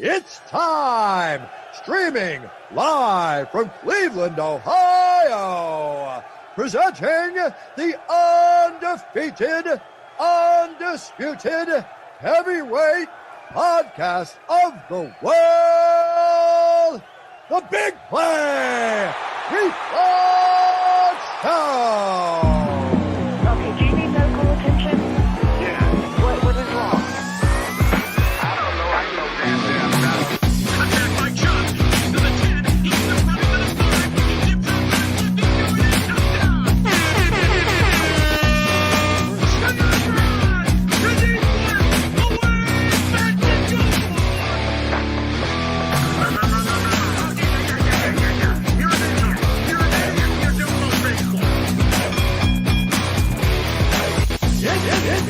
It's time! Streaming live from Cleveland, Ohio, presenting the undefeated, undisputed heavyweight podcast of the world, The Big Play Reflux Show! Okay, do you need medical attention? Yeah. What is wrong? I don't know. I know damn about it. Attack by Chuck to the 10. He's the running to the 5. Dips over the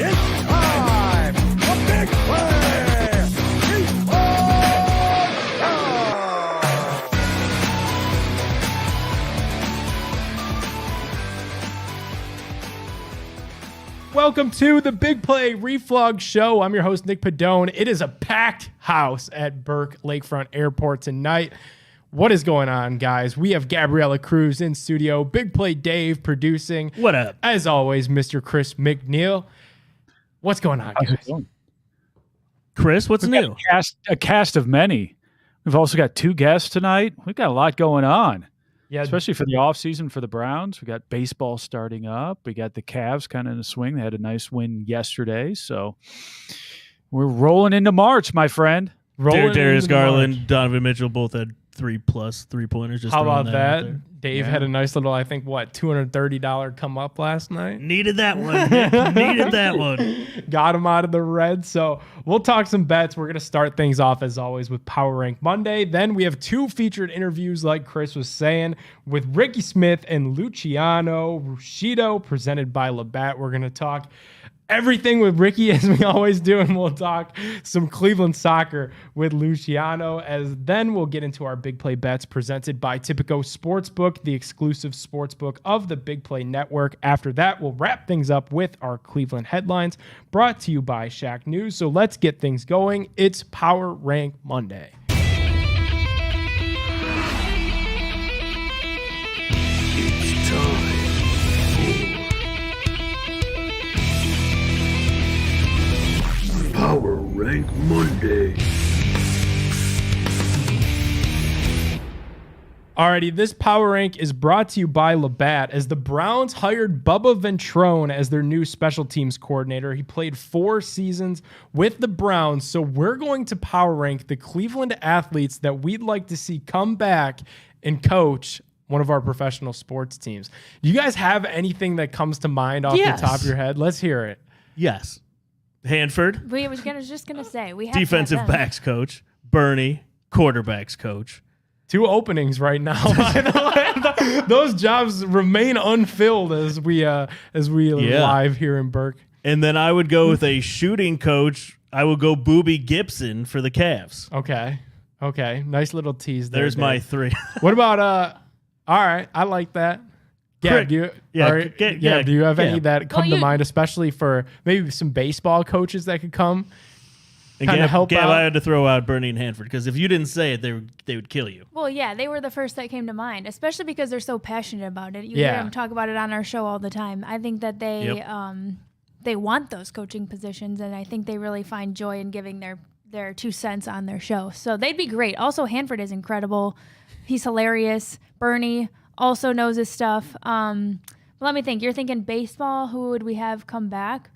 It's time! The Big Play Reflux Show! Welcome to the Big Play Reflux Show. I'm your host, Nick Padone. It is a packed house at Burke Lakefront Airport tonight. What is going on, guys? We have Gabriella Cruz in studio, Big Play Dave producing. What up? As always, Mr. Chris McNeil. What's going on, guys? Chris, what's We've new? got a cast of many. We've also got two guests tonight. We've got a lot going on, Yeah, especially for the offseason for the Browns. We got baseball starting up. We got the Cavs kind of in the swing. They had a nice win yesterday. So we're rolling into March, my friend. rolling Darius into March. Garland, Donovan Mitchell both had 3+ 3-pointers. Just How throwing about out that? there. Dave Yeah. had a nice little, I think, $230 come up last night. Needed that one. Nick. Needed that one. Got him out of the red. So we'll talk some bets. We're going to start things off, as always, with Power Rank Monday. Then we have two featured interviews, like Chris was saying, with Ricky Smith and Luciano Ruscido, presented by Labatt. We're going to talk everything with Ricky, as we always do, and we'll talk some Cleveland soccer with Luciano. As then we'll get into our Big Play bets presented by Tipico Sportsbook, the exclusive sportsbook of the Big Play Network. After that, we'll wrap things up with our Cleveland headlines, brought to you by Shack News. So let's get things going. It's Power Rank Monday. It's time for Power Rank Monday. Alrighty, this Power Rank is brought to you by Labatt, as the Browns hired Bubba Ventrone as their new special teams coordinator. He played 4 seasons with the Browns, so we're going to Power Rank the Cleveland athletes that we'd like to see come back and coach one of our professional sports teams. Do you guys have anything that comes to mind off Yes. the top of your head? Let's hear it. Yes. Hanford, We was just gonna say we have defensive to have them. backs coach. Bernie, quarterbacks coach. 2 openings right now. By the way. Those jobs remain unfilled as we live here in Burke. And then I would go with a shooting coach. I would go Booby Gibson for the Cavs. Okay. Nice little tease there. There's my Dave. 3. What about all right, I like that. Gab, Quick. do you Yeah, all right, Gab, Gab, do you have any Gab. that come Well, to you- mind, especially for maybe some baseball coaches that could come? And Kinda help out. I had to throw out Bernie and Hanford because if you didn't say it, they would kill you. Well, yeah, they were the first that came to mind, especially because they're so passionate about it. You Yeah. hear them talk about it on our show all the time. I think that they want those coaching positions, and I think they really find joy in giving their 2 cents on their show. So they'd be great. Also, Hanford is incredible. He's hilarious. Bernie also knows his stuff. Let me think. You're thinking baseball. Who would we have come back?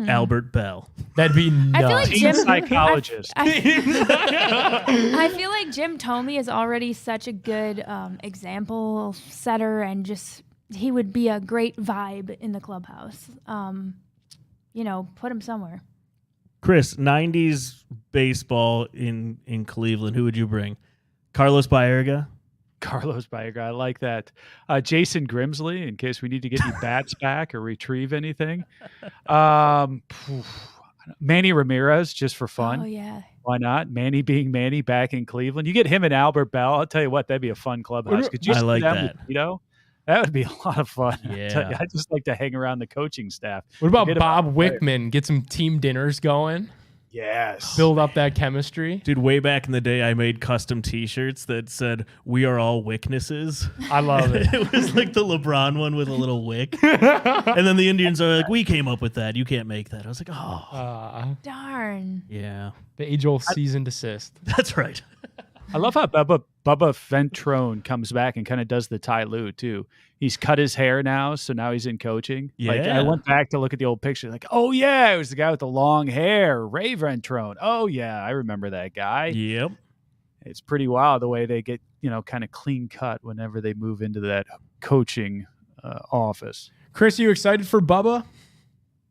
Albert Bell. That'd be nuts. I feel like Team Jim. psychologist. I feel like Jim Tomey is already such a good example setter, and just he would be a great vibe in the clubhouse. Put him somewhere. Chris, 90s baseball in Cleveland. Who would you bring? Carlos Baerga? Carlos Baerga. I like that. Jason Grimsley, in case we need to get any bats back or retrieve anything. Manny Ramirez, just for fun. Oh yeah. Why not? Manny being Manny back in Cleveland. You get him and Albert Bell. I'll tell you what, that'd be a fun clubhouse. Could you I see like them that. with Tito? That would be a lot of fun. I tell Yeah. you, I just like to hang around the coaching staff. What about Forget Bob about players. Wickman? Get some team dinners going. Yes. build up that chemistry. Dude, way back in the day, I made custom T-shirts that said "We are all Wicknesses." I love it. It was like the LeBron one with a little wick, and then the Indians are like, "We came up with that. You can't make that." I was like, "Oh, Darn. yeah, The age-old cease and desist. that's right." I love how Bubba Ventrone comes back and kind of does the Ty Lue too. He's cut his hair now, so now he's in coaching. Like I Yeah. went back to look at the old picture, like, oh yeah, it was the guy with the long hair, Ray Ventrone. Oh yeah, I remember that guy. Yep. It's pretty wild the way they get, kind of clean cut whenever they move into that coaching office. Chris, you excited for Bubba?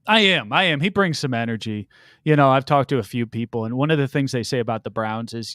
I am. He brings some energy. I've talked to a few people, and one of the things they say about the Browns is,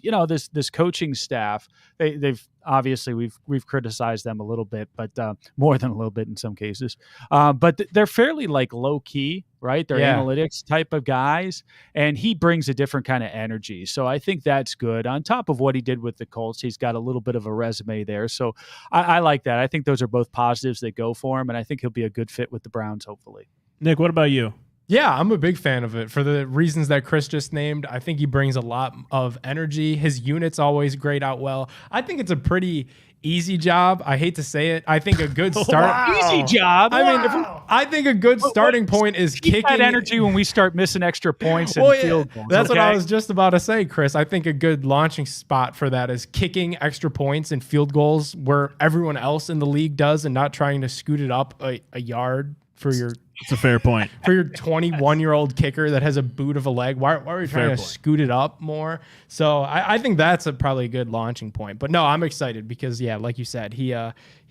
this coaching staff. They've obviously we've criticized them a little bit, but more than a little bit in some cases. But they're fairly like low key, right? They're Yeah. analytics type of guys, and he brings a different kind of energy. So I think that's good. On top of what he did with the Colts, he's got a little bit of a resume there. So I like that. I think those are both positives that go for him, and I think he'll be a good fit with the Browns, hopefully. Nick, what about you? Yeah, I'm a big fan of it for the reasons that Chris just named. I think he brings a lot of energy. His unit's always grayed out well. I think it's a pretty easy job. I hate to say it. I think a good start. Easy job. I think a good starting point is Keep kicking that energy when we start missing extra points and Well, yeah, field goals. that's what I okay? was just about to say, Chris. I think a good launching spot for that is kicking extra points and field goals where everyone else in the league does, and not trying to scoot it up a yard for your It's a fair point. 21-year-old kicker that has a boot of a leg. Why are we trying Fair to point. scoot it up more? So I think that's probably a good launching point. But no, I'm excited because, yeah, like you said, he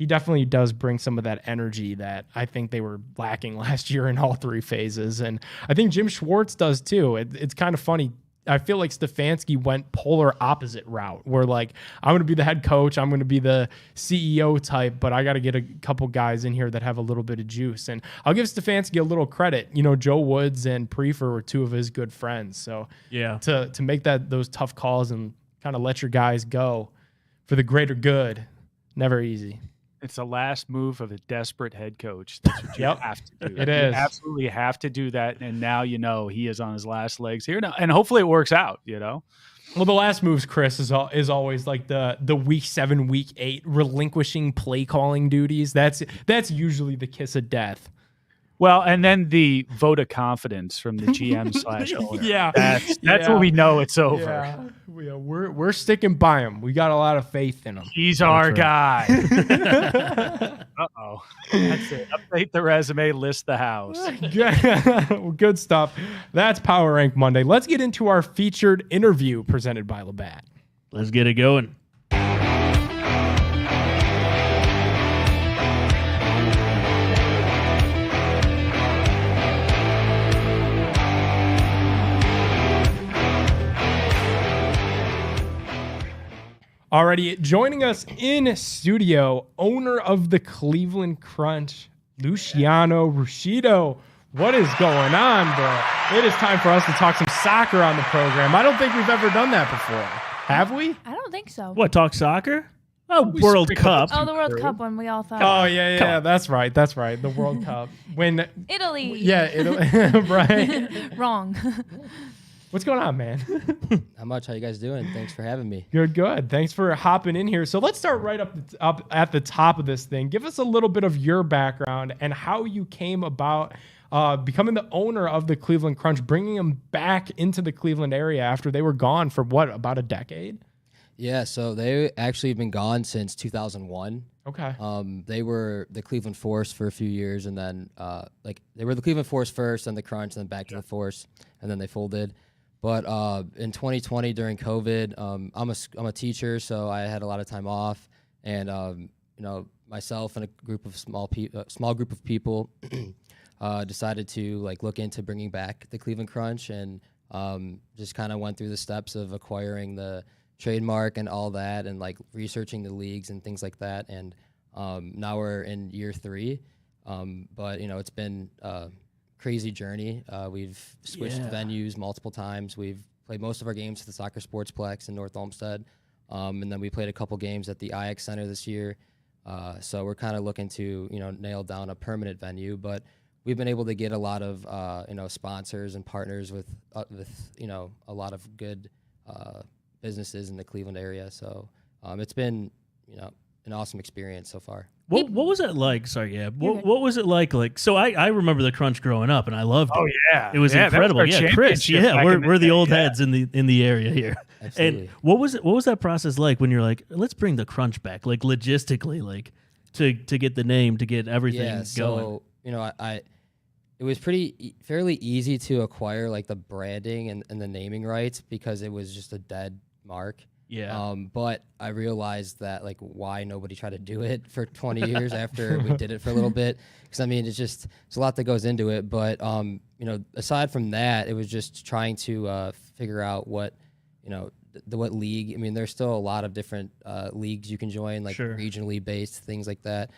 definitely does bring some of that energy that I think they were lacking last year in all three phases. And I think Jim Schwartz does too. It's kind of funny. I feel like Stefanski went polar opposite route where like, I'm going to be the head coach. I'm going to be the CEO type, but I got to get a couple guys in here that have a little bit of juice. And I'll give Stefanski a little credit. Joe Woods and Prefer were two of his good friends. So Yeah. to make those tough calls and kind of let your guys go for the greater good, never easy. It's the last move of a desperate head coach. That's what you Yep. have to do. It You is. absolutely have to do that. And now he is on his last legs here now. And hopefully it works out, Well, the last moves, Chris, is always like the week 7, week 8 relinquishing play calling duties. That's usually the kiss of death. Well, and then the vote of confidence from the GM/owner. Yeah. That's Yeah. when we know it's over. Yeah, we're sticking by him. We got a lot of faith in him. He's our right. guy. Uh-oh. That's it. Update the resume, list the house. Well, good stuff. That's Power Rank Monday. Let's get into our featured interview presented by Labatt. Let's get it going. Already joining us in studio, owner of the Cleveland Crunch, Luciano Ruscido. What is going on, bro? It is time for us to talk some soccer on the program. I don't think we've ever done that before. Have we? I don't think so. What, talk soccer? Oh, World Cup. Oh, the World Cup one we all thought. Oh, yeah. That's right. The World Cup. When, Italy. yeah, right. Wrong. What's going on, man? Not much. How you guys doing? Thanks for having me. Good. Thanks for hopping in here. So let's start right up at the top of this thing. Give us a little bit of your background and how you came about becoming the owner of the Cleveland Crunch, bringing them back into the Cleveland area after they were gone for about a decade? Yeah, so they actually have been gone since 2001. Okay. They were the Cleveland Force for a few years, and then they were the Cleveland Force first, then the Crunch, then back to the Force, and then they folded. But in 2020 during COVID, I'm a teacher, so I had a lot of time off, and myself and a small group of people decided to look into bringing back the Cleveland Crunch, and just kind of went through the steps of acquiring the trademark and all that, and researching the leagues and things like that. And now we're in year 3, but it's been crazy journey. We've switched venues multiple times. We've played most of our games at the Soccer Sportsplex in North Olmsted, and then we played a couple games at the IX Center this year. So we're kind of looking to nail down a permanent venue. But we've been able to get a lot of sponsors and partners with a lot of good businesses in the Cleveland area. So it's been an awesome experience so far. What was it like? Sorry, yeah. What was it like? So I remember the Crunch growing up, and I loved it. Oh yeah, it was that was incredible. our Yeah, Chris. championship Yeah, back in we're the day, old yeah. heads in the area here. Absolutely. And what was the process like when you're like, let's bring the Crunch back, like logistically, like to get the name, to get everything Yeah, going? so it was fairly easy to acquire like the branding and the naming rights because it was just a dead mark. Yeah. But I realized that like why nobody tried to do it for 20 years after we did it for a little bit. Because I mean, it's a lot that goes into it. But aside from that, it was just trying to figure out what what league. I mean, there's still a lot of different leagues you can join, like Sure. regionally based things like that.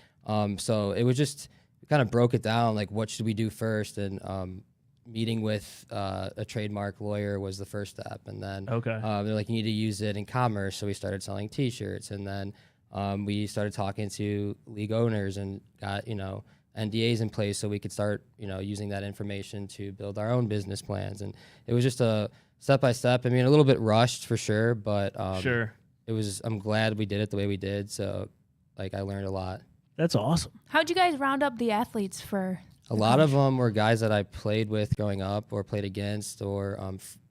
So it was just we kind of broke it down, like what should we do first, and meeting with a trademark lawyer was the first step, and then Okay. they're like, you need to use it in commerce, so we started selling T-shirts, and then we started talking to league owners and got NDAs in place so we could start using that information to build our own business plans, and it was just a step by step. I mean, a little bit rushed for sure, but Sure. it was. I'm glad we did it the way we did. So, like, I learned a lot. That's awesome. How'd you guys round up the athletes for? A lot of them were guys that I played with growing up or played against or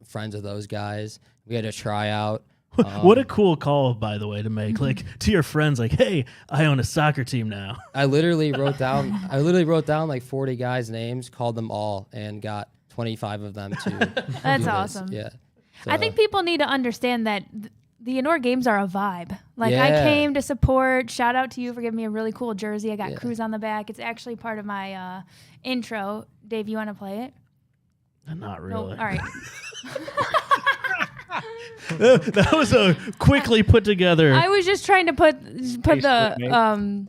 friends of those guys. We had a tryout. What a cool call, by the way, to make, like to your friends, like, hey, I own a soccer team now. I literally wrote down like 40 guys' names, called them all, and got 25 of them to. That's do this. awesome. Yeah. I think people need to understand that the indoor games are a vibe. Like I Yeah. came to support. Shout out to you for giving me a really cool jersey. I got Yeah. Cruz on the back. It's actually part of my intro. Dave, you want to play it? Not No. really. All right. That was a quickly put together. I was just trying to put Facebook, mate.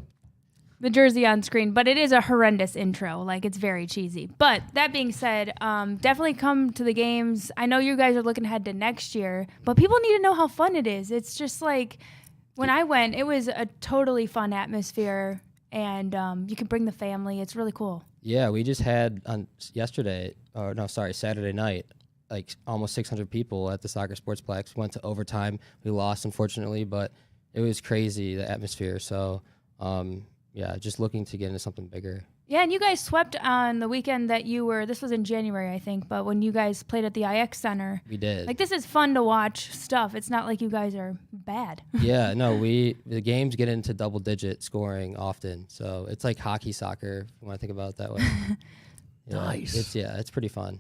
the jersey on screen, but it is a horrendous intro. Like it's very cheesy. But that being said, definitely come to the games. I know you guys are looking ahead to next year, but people need to know how fun it is. It's just like when I went, it was a totally fun atmosphere, and you can bring the family. It's really cool. Yeah, we just had on Saturday night, like almost 600 people at the Soccer Sportsplex. We went to overtime. We lost, unfortunately, but it was crazy, the atmosphere. So, yeah, just looking to get into something bigger. Yeah, and you guys swept on the weekend that you were. This was in January, I think, but when you guys played at the IX Center. We did. Like this is fun to watch stuff. It's not like you guys are bad. Yeah, no, the games get into double-digit scoring often. So it's like hockey, soccer, if you want to think about it that way. Yeah, Nice. It's pretty fun.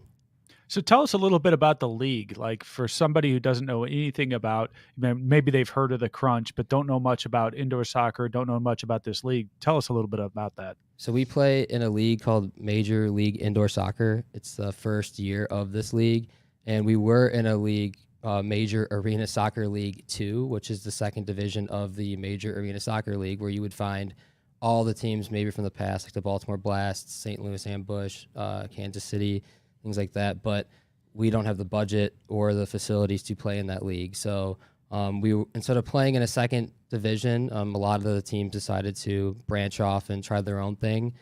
So tell us a little bit about the league. Like for somebody who doesn't know anything about, maybe they've heard of the Crunch, but don't know much about indoor soccer, don't know much about this league. Tell us a little bit about that. So we play in a league called Major League Indoor Soccer. It's the first year of this league, and we were in a league, Major Arena Soccer League 2, which is the second division of the Major Arena Soccer League, where you would find all the teams maybe from the past, like the Baltimore Blast, St. Louis Ambush, Kansas City, things like that. But we don't have the budget or the facilities to play in that league. So instead of playing in a second division, a lot of the teams decided to branch off and try their own thing.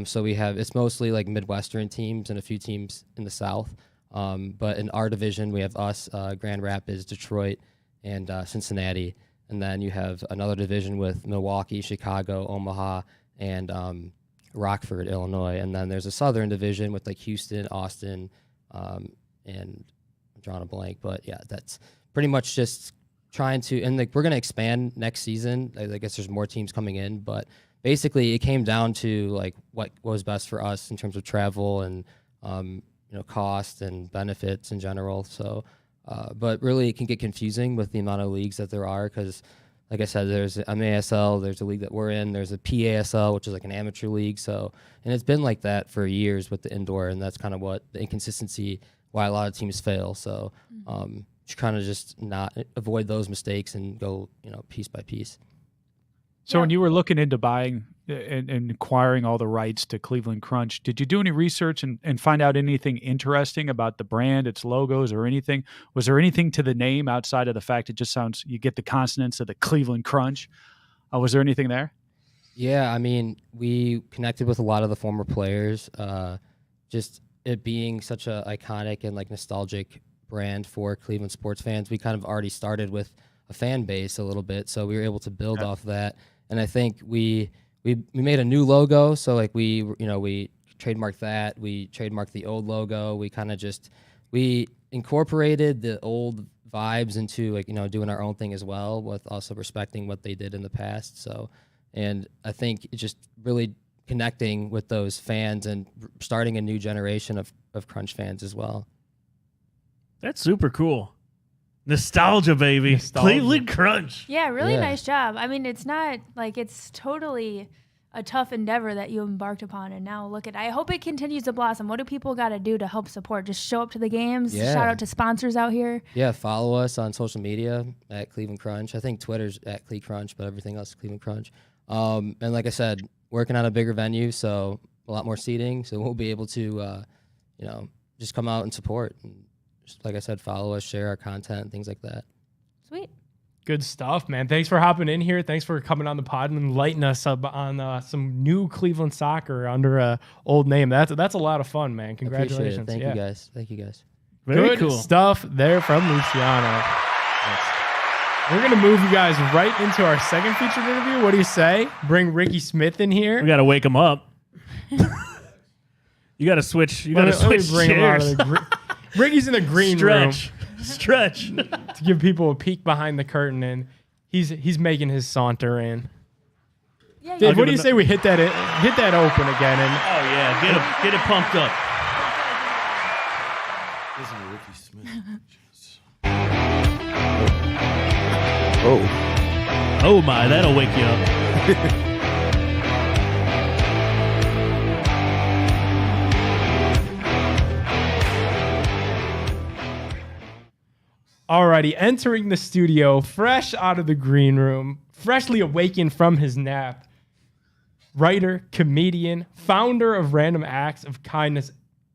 So it's mostly like Midwestern teams and a few teams in the South. But in our division, we have us, Grand Rapids, Detroit, and Cincinnati. And then you have another division with Milwaukee, Chicago, Omaha, and Rockford, Illinois. And then there's a Southern division with like Houston, Austin, and I'm drawing a blank. But yeah, that's pretty much just trying to, and like we're going to expand next season. I guess there's more teams coming in, but basically it came down to like what was best for us in terms of travel and cost and benefits in general. So but really it can get confusing with the amount of leagues that there are, because like I said, there's MASL, there's a league that we're in, there's a PASL, which is like an amateur league. So, and it's been like that for years with the indoor, and that's kind of what the inconsistency, why a lot of teams fail. So kind of just not avoid those mistakes and go, piece by piece. So when you were looking into buying and acquiring all the rights to Cleveland Crunch, did you do any research and find out anything interesting about the brand, its logos, or anything? Was there anything to the name outside of the fact it just sounds, you get the consonants of the Cleveland Crunch? Was there anything there? Yeah, I mean, we connected with a lot of the former players. Just it being such a iconic and like nostalgic brand for Cleveland sports fans, we kind of already started with a fan base a little bit, so we were able to build off that. And I think we made a new logo, so like we trademarked that. We trademarked the old logo. We kind of we incorporated the old vibes into like doing our own thing as well, with also respecting what they did in the past. So, and I think it's just really connecting with those fans and starting a new generation of Crunch fans as well. That's super cool. Nostalgia, baby. Nostalgia. Cleveland Crunch. Yeah, really Yeah. nice job. I mean, it's not like it's totally a tough endeavor that you embarked upon, and now look at. I hope it continues to blossom. What do people got to do to help support? Just show up to the games. Yeah. Shout out to sponsors out here. Yeah, follow us on social media at Cleveland Crunch. I think Twitter's at Cle Crunch, but everything else is Cleveland Crunch. And like I said, working on a bigger venue, so a lot more seating, so we'll be able to, just come out and support. And just, like I said, follow us, share our content, things like that. Sweet. Good stuff, man. Thanks for hopping in here. Thanks for coming on the pod and enlightening us up on some new Cleveland soccer under a old name. That's a lot of fun, man. Congratulations. Appreciate it. Thank you guys. Very Good cool. stuff there from Luciano. We're going to move you guys right into our second featured interview. What do you say? Bring Ricky Smith in here. We got to wake him up. You got to switch. You got to Let me switch bring him out chairs. of the Ricky's in the green room Stretch. to give people a peek behind the curtain, and he's making his saunter in. Yeah, Dave, give what do you him say we hit that open again? And Oh yeah, get it pumped up. Listen to Ricky Smith. Oh. Oh my, that'll wake you up. Alrighty, entering the studio, fresh out of the green room, freshly awakened from his nap, writer, comedian, founder of Random Acts of Kindness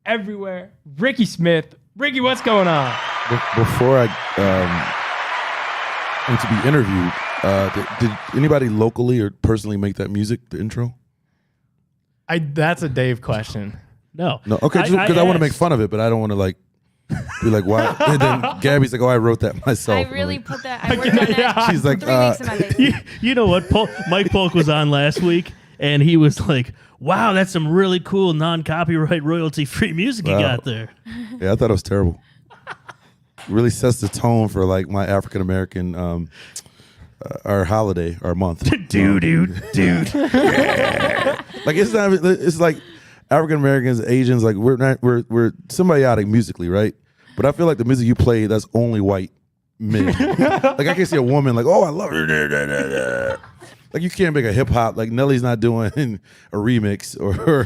Everywhere, Ricky Smith. Ricky, what's going on? Before I went to be interviewed, did anybody locally or personally make that music, the intro? That's a Dave question. No. No. Okay, because I want to make fun of it, but I don't want to like be like, why? And then Gabby's like, oh, I wrote that myself. I And I'm really like, put that. I worked on that. She's like, 3 weeks of my baby. You know what? Mike Polk was on last week, and he was like, wow, that's some really cool non-copyright royalty-free music you Wow. got there. yeah, I thought it was terrible. Really sets the tone for like my African American our holiday, our month. Dude. Like it's like African Americans, Asians, like we're symbiotic musically, right? But I feel like the music you play, that's only white men. Like I can see a woman like, oh, I love her. Like you can't make a hip hop, like Nelly's not doing a remix or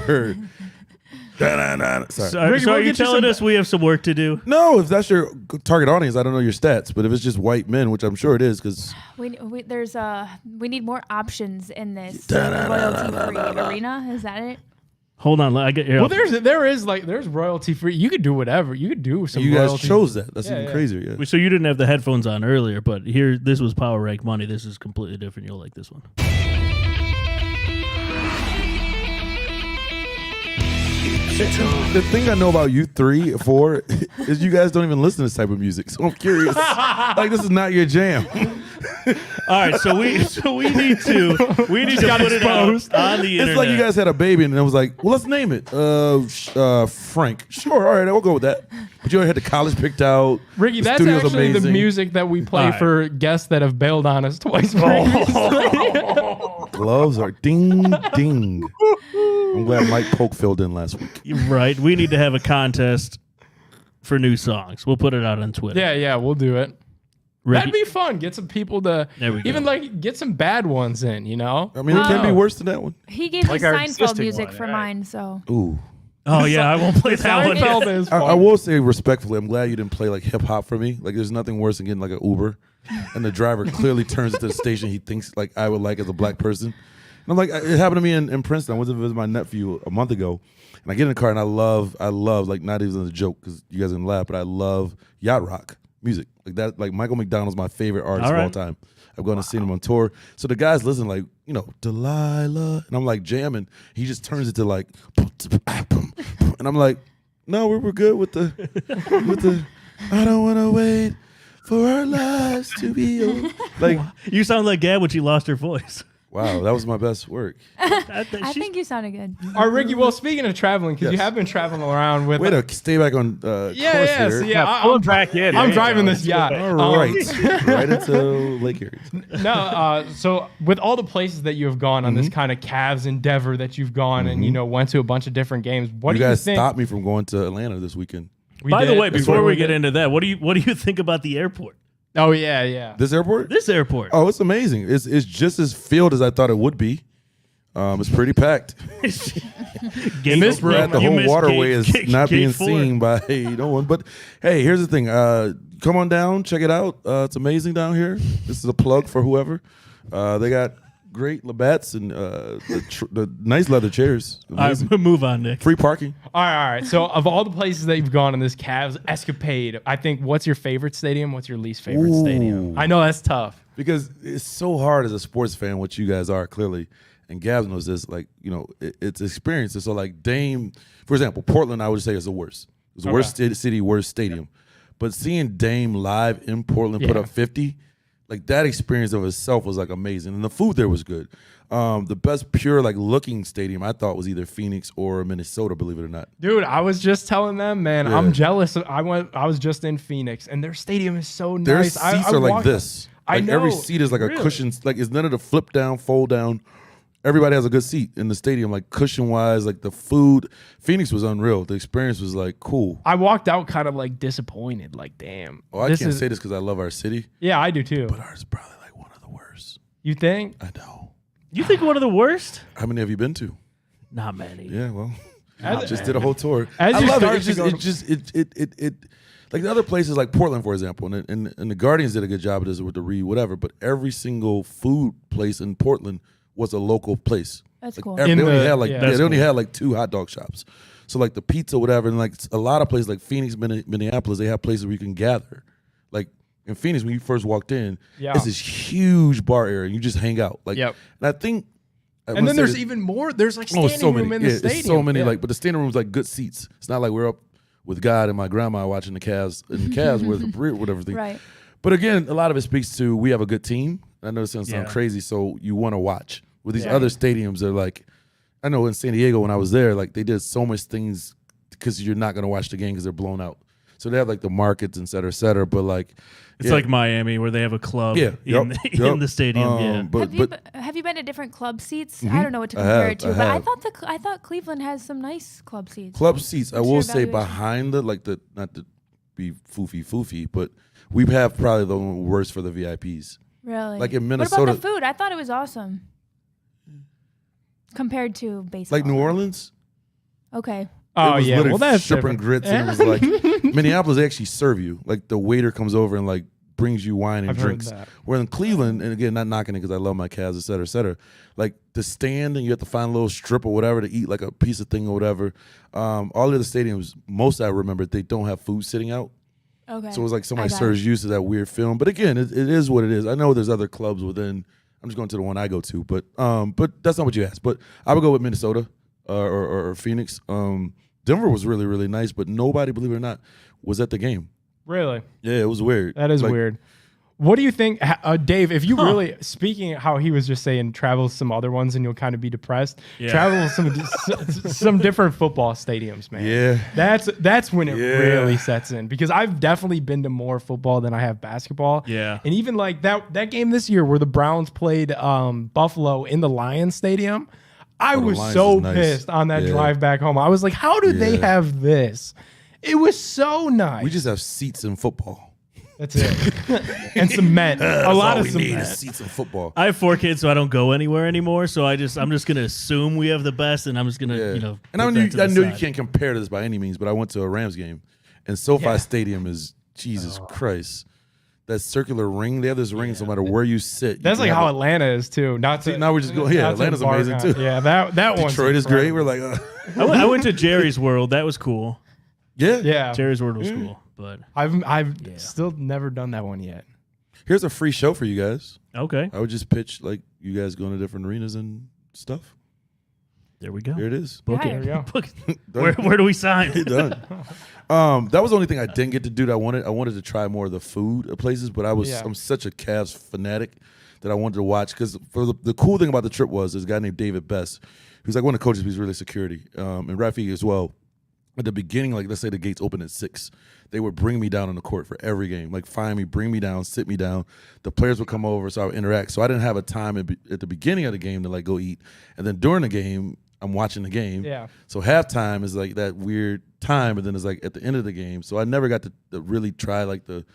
sorry. So, Ricky, so we'll are you get you telling some- us we have some work to do? No, if that's your target audience, I don't know your stats, but if it's just white men, which I'm sure it is, because We need more options in this royalty-free arena. Is that it? Hold on, I get your. Well, there's royalty free. You could do whatever. You could do some. you guys royalty. chose that. That's Yeah, even yeah. crazier. Yeah. So you didn't have the headphones on earlier, but this was Power Rank Money. This is completely different. You'll like this one. The thing I know about you 4 is you guys don't even listen to this type of music. So I'm curious. Like this is not your jam. All right, so we need to put it out on the internet. It's like you guys had a baby and it was like, well, let's name it Frank. Sure, all right, we'll go with that. But you already had the college picked out. Ricky, The that's studio's actually the amazing. music that we play All right. for guests that have bailed on us twice previously. Gloves are ding ding. I'm glad Mike Polk filled in last week. You're right. We need to have a contest for new songs. We'll put it out on Twitter. Yeah, we'll do it. Ricky, That'd be fun. Get some people to There we go. even like get some bad ones in. You know. I mean, it can't be worse than that one. He gave Like me our Seinfeld existing music one, for right. mine, so Ooh. oh yeah, I won't play that one. Seinfeld is I fun. will say respectfully, I'm glad you didn't play like hip hop for me. Like, there's nothing worse than getting like an Uber, and the driver clearly turns to the station he thinks like I would like as a black person. And I'm like, it happened to me in Princeton. I went to visit my nephew a month ago, and I get in the car and I love like not even a joke because you guys can laugh, but I love yacht rock music. Like that, like Michael McDonald's my favorite artist All of all right. time. I've gone and seen him on tour. So the guys listen like, you know, Delilah. And I'm like jamming. He just turns it to like, and I'm like, no, we're good with the, I don't want to wait for our lives to be over. Like, You sound like Gab when she lost her voice. wow, that was my best work. I think you sounded good. All right, Ricky. Well, speaking of traveling, because you Yes. have been traveling around with. Way to stay back on yeah, course yeah, here. so yeah. Pull it back in. There I'm you driving go. this yacht. All right. Right into Lake Erie. No, so with all the places that you have gone on Mm-hmm. this kind of Cavs endeavor that you've gone and went to a bunch of different games, what You do you guys think? stopped me from going to Atlanta this weekend. We By the did. way, That's before what we get did. into that, what do you think about the airport? Oh yeah. This airport? This airport. Oh, it's amazing. It's just as filled as I thought it would be. It's pretty packed. Gate- this room, Glad the you whole missed waterway gate- is gate- not gate being 4. seen by no one. But hey, here's the thing. Come on down, check it out. It's amazing down here. This is a plug for whoever. They got great Labatt's and the nice leather chairs. All right, Amazing. move on, Nick. Free parking. All right. So of all the places that you've gone in this Cavs escapade, I think what's your favorite stadium? What's your least favorite stadium? I know that's tough. Because it's so hard as a sports fan, which you guys are clearly, and Gabs knows this, like, you know, it's experiences. So like Dame, for example, Portland, I would say is the worst. It's the worst city, worst stadium. But seeing Dame live in Portland put Yeah. up 50, like that experience of itself was like amazing. And the food there was good. The best pure like looking stadium I thought was either Phoenix or Minnesota, believe it or not. Dude, I was just telling them, man, Yeah. I'm jealous. I was just in Phoenix and their stadium is so Their nice. seats I are like walked- this. I Like every know. seat is like a Really? cushion. Like it's none of the flip down, fold down. Everybody has a good seat in the stadium, like cushion wise. Like the food, Phoenix was unreal. The experience was like cool. I walked out kind of like disappointed. Like, damn. Oh, I can't say this because I love our city, Yeah, I do too. but ours is probably like one of the worst. You think? I know. You think one of the worst? How many have you been to? Not many. Yeah, well, As- just did a whole tour. As I you love start it. to go It just like the other places like Portland, for example, and the Guardians did a good job of this with the Reed, whatever. But every single food place in Portland was a local place. That's Like, cool. They In only the- had like yeah. they That's only had like 2 hot dog shops. So like the pizza, whatever, and like a lot of places like Phoenix, Minneapolis, they have places where you can gather. Like in Phoenix, when you first walked in, Yeah. it's this huge bar area. And you just hang out. Like, Yep. and I think. And then there's even more. There's like standing so room many. in the Yeah, stadium. it's so many. Yeah. Like, but the standing room's like good seats. It's not like we're up with God and my grandma watching the Cavs and the Cavs with whatever thing. Right. But again, a lot of it speaks to we have a good team. I know it's gonna sound Yeah. crazy, so you want to watch. With these Yeah. other stadiums, they're like, I know in San Diego when I was there, like they did so much things because you're not gonna watch the game because they're blown out. So they have like the markets, et cetera, et cetera. But like, It's yeah. like Miami where they have a club Yeah, in, yep, in yep. the stadium. Yeah. But Have you been to different club seats? Mhm. I don't know what to I compare have, it to, I but I have. thought Cleveland has some nice club seats. club seats, I What's will your say evaluation? behind the like the not to be foofy, but we have probably the worst for the VIPs. Really? Like in What Minnesota, about the food? I thought it was awesome compared to baseball. like New Orleans. Okay. Oh it was yeah, literally well that's shrimp and different. grits, and it was like Minneapolis. They actually serve you. Like the waiter comes over and like brings you wine and I've heard drinks. that. Where in Cleveland, and again, not knocking it because I love my Cavs, et cetera, et cetera. Like the stand, and you have to find a little strip or whatever to eat, like a piece of thing or whatever. All of the stadiums, most I remember, they don't have food sitting out. Okay. So it was like somebody I got serves you to that weird film. But again, it is what it is. I know there's other clubs within. I'm just going to the one I go to, but that's not what you asked. But I would go with Minnesota or Phoenix. Denver was really, really nice, but nobody, believe it or not, was at the game. Really? Yeah, it was weird. That is Like, weird. What do you think, Dave? If you really, speaking how he was just saying, travel some other ones and you'll kind of be depressed. Yeah. Travel some different football stadiums, man. Yeah. That's when it Yeah. really sets in because I've definitely been to more football than I have basketball. Yeah. and even like that game this year where the Browns played Buffalo in the Lions Stadium. I Oh, the was Lions so is nice. pissed on that Yeah. drive back home. I was like, how do they Yeah. have this? It was so nice. We just have seats in football. That's it. And cement. A lot of we need cement. is seats in football. I have 4 kids, so I don't go anywhere anymore. So I'm just gonna assume we have the best, and I'm just gonna Yeah. put and I that know, to the I know you side. can't compare this by any means, but I went to a Rams game, and SoFi Yeah. Stadium is Jesus Christ. That circular ring, they have this ring, so no matter where you sit. you That's can like have how a- Atlanta is too. Not to, See, now we're just going- yeah, not to Atlanta's embark amazing, on- too. Yeah, that one. Detroit is great. We're like, I went to Jerry's World. That was cool. yeah, yeah. Jerry's World was cool. but I've still never done that one yet. Here's a free show for you guys. okay. I would just pitch like you guys going to different arenas and stuff. There we go. Here it is. Book Right. it. There we go. Book it. Where do we sign? Done. That was the only thing I didn't get to do that I wanted to try more of the food places, but I'm such a Cavs fanatic that I wanted to watch because for the cool thing about the trip was this guy named David Best, who's like one of the coaches, he's really security, and Rafi as well. At the beginning, like let's say the gates open at 6, they would bring me down on the court for every game, like find me, bring me down, sit me down. The players would come over, so I would interact. So I didn't have a time at the beginning of the game to like go eat, and then during the game, I'm watching the game. Yeah. So halftime is like that weird time, but then it's like at the end of the game. So I never got to really try like the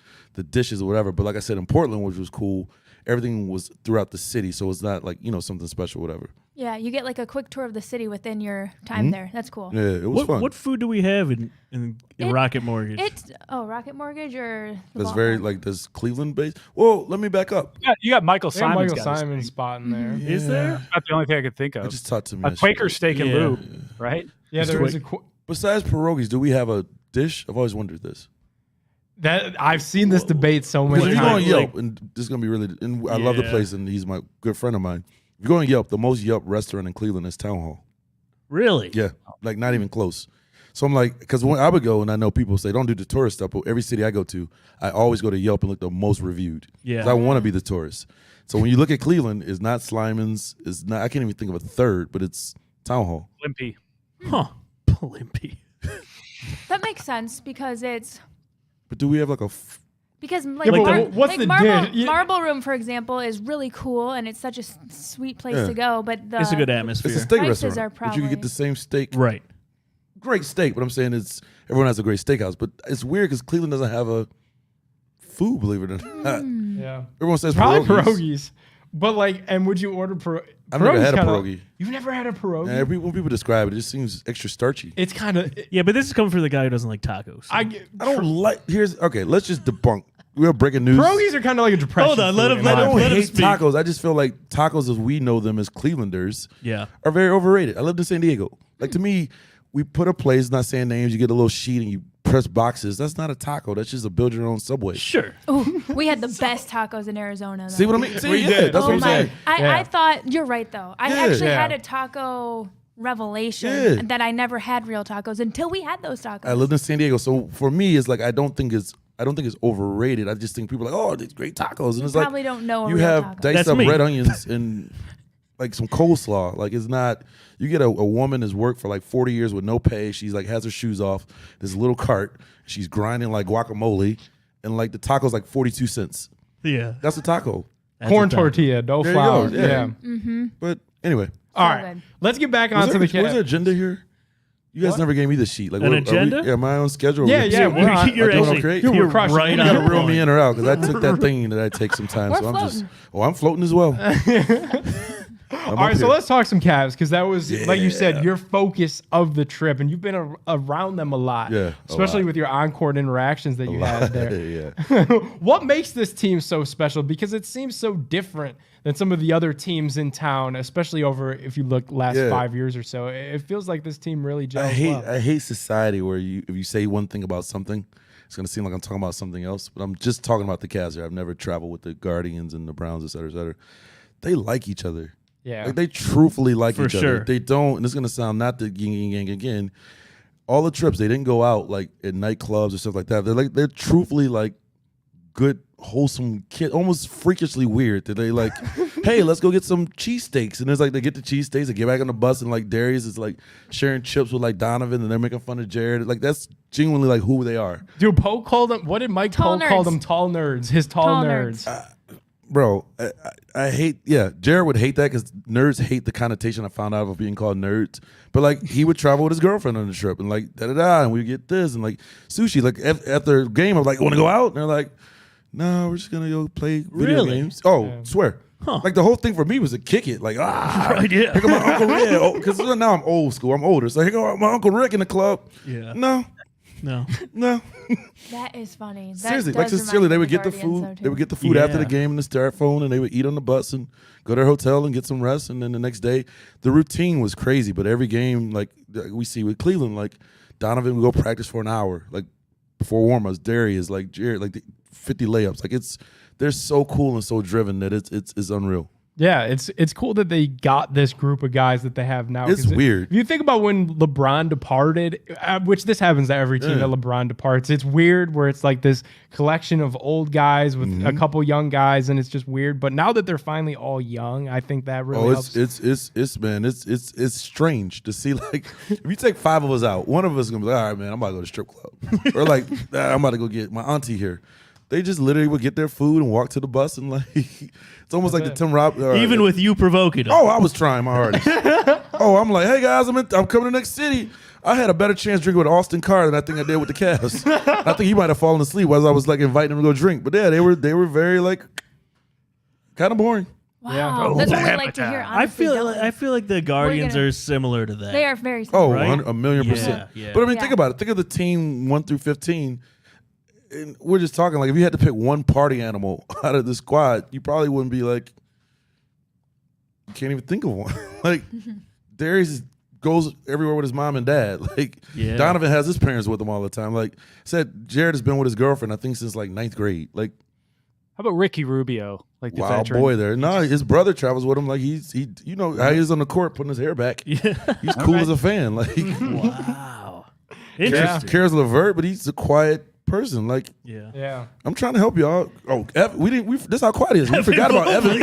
dishes or whatever. But like I said, in Portland, which was cool, everything was throughout the city, so it's not like something special, whatever. Yeah, you get like a quick tour of the city within your time there. That's cool. Yeah, it was fun. What food do we have in Rocket Mortgage? It's Rocket Mortgage or the That's very Baltimore? like this Cleveland based. Well, let me back up. Yeah, you got Michael Yeah, Simon's Michael got a Simon's steak. spot in there. Is there? That's the only thing I could think I of. just taught to me A that Quaker shit. steak and Yeah. lube, right? Yeah, there was a Besides pierogies, do we have a dish? I've always wondered this. that I've seen this debate so Because many if you go on times. Yelp, and this is gonna be really, and I love the Yeah. place, and he's my good friend of mine. If you go on Yelp, the most Yelp restaurant in Cleveland is Town Hall. Really? Yeah, like not even close. So I'm like, because when I would go, and I know people say don't do the tourist stuff, but every city I go to, I always go to Yelp and look the most reviewed. Yeah. 'Cause I want to be the tourist. So when you look at Cleveland, it's not Slyman's, it's not. I can't even think of a third, but it's Town Hall. Limpy. Huh. Blimpy. That makes sense because it's But do we have like a? because like, Yeah, but what's the Marble, dish? You- Marble Room, for example, is really cool and it's such a sweet place Yeah. to go. But the It's a good atmosphere. It's a steak prices restaurant. are But you can probably- get the same steak. Right. Great steak, but I'm saying it's everyone has a great steakhouse. But it's weird because Cleveland doesn't have a food, believe it or not. Yeah. Everyone says Probably pierogies. pierogies. But like, and would you order pierogies? I've never had a pierogi. You've never had a pierogi? And when people describe it, it just seems extra starchy. It's kind of. Yeah, but this is coming from the guy who doesn't like tacos. I don't like. Let's just debunk. We're breaking news. Pierogies are kind of like a depression. Hold on, let food him- in let my I don't him opinion. hate speak. tacos. I just feel like tacos, as we know them as Clevelanders, Yeah. are very overrated. I lived in San Diego. Like to me, we put a place, not saying names. You get a little sheet and you press boxes. That's not a taco. That's just a build your own Subway. Sure. Ooh, we had the best tacos in Arizona. Though. See what I mean? See, We yeah, did. that's Oh what I'm my! saying. Yeah. I thought you're right though. I Yeah. actually Yeah. had a taco revelation Yeah. that I never had real tacos until we had those tacos. I lived in San Diego, so for me, it's like I don't think it's overrated. I just think people are like, oh, these great tacos, and You it's like probably don't know a you real have taco. diced That's up me. red onions and like some coleslaw. Like it's not. You get a woman that's worked for like 40 years with no pay. She's like has her shoes off. This little cart. She's grinding like guacamole, and like the taco's like 42 cents. Yeah. That's a taco. That's Corn a taco. tortilla, no There you flour. go, yeah. Yeah. Mm-hmm. But anyway, All So right. good. Let's get back was onto there, the was there agenda here? You guys never gave me the sheet. Like An what- are agenda? We, am I on schedule? Yeah, yeah, we're on- You're Am I doing actually okay? We're crushing right it. You on gotta the reel point. me in or out because I took that thing that I take sometimes. We're So I'm just, floating. I'm floating as well. All right, so let's talk some Cavs because that was, like you said, Yeah. your focus of the trip, and you've been around them a lot. Yeah, a especially lot. with your on-court interactions that you had there. yeah. What makes this team so special? Because it seems so different than some of the other teams in town, especially over if you look last Yeah. 5 years or so. It feels like this team really gels well. I hate society where if you say one thing about something, it's gonna seem like I'm talking about something else. But I'm just talking about the Cavs here. I've never traveled with the Guardians and the Browns, et cetera, et cetera. They like each other. Yeah. Like they truthfully like For each sure. other. They don't, and it's gonna sound not the yin yang again. All the trips, they didn't go out like at nightclubs or stuff like that. They're truthfully like good, wholesome kid, almost freakishly weird. That they like, hey, let's go get some cheesesteaks. And it's like they get the cheesesteaks, they get back on the bus, and like Darius is like sharing chips with like Donovan, and they're making fun of Jared. Like that's genuinely like who they are. Dude, Poe called them, what did Mike Tall Poe call nerds. them? Tall nerds. His tall, Tall nerds. nerds. Bro, I hate, Jared would hate that because nerds hate the connotation I found out of being called nerds. But like, he would travel with his girlfriend on the trip and like, da-da-da, and we get this and like sushi. Like, after game, I'm like, want to go out? And they're like, no, we're just going to go play video Really? games. Oh, Yeah. swear. Like, the whole thing for me was to kick it. Like, Right, yeah. here go my Uncle Rick. Because now I'm old school. I'm older. So here go my Uncle Rick in the club. Yeah. No. No. That is funny. That Seriously, does like sincerely, remind they me would of get the Guardians, food. though, They would too. get the food after the Yeah. game in the styrofoam, and they would eat on the bus and go to their hotel and get some rest. And then the next day, the routine was crazy. But every game, like we see with Cleveland, like Donovan would go practice for an hour. Like before warm-ups, Darius, like Jared, like the 50 layups. Like they're so cool and so driven that it's unreal. Yeah, it's cool that they got this group of guys that they have now. It's 'Cause weird. If you think about when LeBron departed, which this happens to every team Yeah. that LeBron departs, it's weird where it's like this collection of old guys with Mm-hmm. a couple young guys, and it's just weird. But now that they're finally all young, I think that really helps. It's strange to see, like, if you take 5 of us out, one of us is gonna be like, all right, man, I'm about to go to the strip club. Or like, I'm about to go get my auntie here. They just literally would get their food and walk to the bus, and like it's almost like the Tim Rob. Even with you provoking them. Oh, I was trying my hardest. I'm like, hey guys, I'm coming to next city. I had a better chance drinking with Austin Carr than I think I did with the Cavs. I think he might have fallen asleep as I was like inviting him to go drink. But yeah, they were very like kind of boring. Wow, that's what we like to hear. I Honestly, feel like the Guardians gonna- are similar to that. they are very. Oh, Right? 1,000,000%. Yeah. But I mean, Yeah. think about it. Think of the team 1 through 15. And we're just talking like if you had to pick one party animal out of the squad, you probably wouldn't be like, you can't even think of one. Like Darius goes everywhere with his mom and dad. Like Yeah. Donovan has his parents with him all the time. Like I said, Jared has been with his girlfriend, I think, since like 9th grade. Like How about Ricky Rubio, like the wild veteran? boy there. No, his brother travels with him. Like he you know how he is on the court putting his hair back. Yeah. He's cool as a fan. Like Wow. Interesting. cares Levert, but he's a quiet person. Like Yeah. I'm trying to help y'all. Oh, Evan, this is how quiet he is. We forgot about Evan.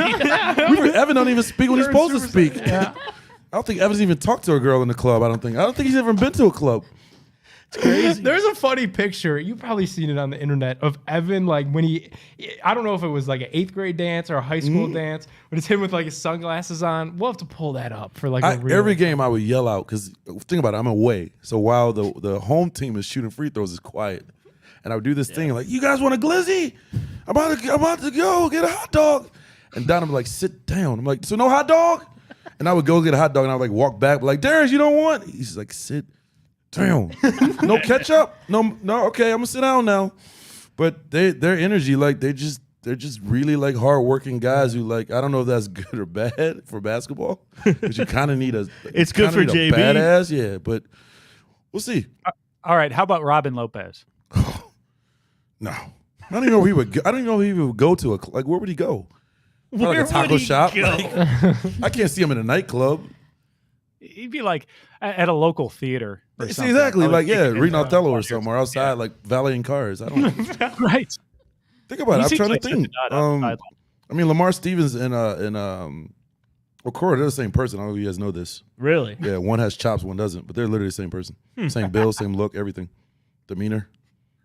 Evan don't even speak when he's supposed to speak. I don't think Evan's even talked to a girl in the club. I don't think he's ever been to a club. Crazy. There's a funny picture. You've probably seen it on the internet of Evan, like when I don't know if it was like an 8th grade dance or a high school dance, but it's him with like his sunglasses on. We'll have to pull that up for like a real. Every game I would yell out because think about it, I'm away. So while the home team is shooting free throws, it's quiet. And I would do this thing like, you guys want a glizzy? I'm about to go get a hot dog. And Don would be like, sit down. I'm like, so no hot dog? And I would go get a hot dog and I would like walk back, like, Darius, you don't want? He's like, sit down. No ketchup? No, okay, I'm gonna sit down now. But their energy, like they're just really like hardworking guys who like, I don't know if that's good or bad for basketball. But you kind of need It's good for JB. badass, yeah, but we'll see. All right, how about Robin Lopez? No, I don't even know where he would. I don't even know if he would go to like where would he go? Probably like Where a taco would he shop. go? Like, I can't see him in a nightclub. He'd be like at a local theater. Or See, something. exactly, I would like think reading it's, Othello or somewhere outside, like valeting cars. I don't know. right. Think about it. He I'm seems trying like to such a think. nut on the sideline. I mean, Lamar Stevens and Okoro, they're the same person. I don't know if you guys know this. Really? Yeah, one has chops, one doesn't, but they're literally the same person. Same build, same look, everything, demeanor.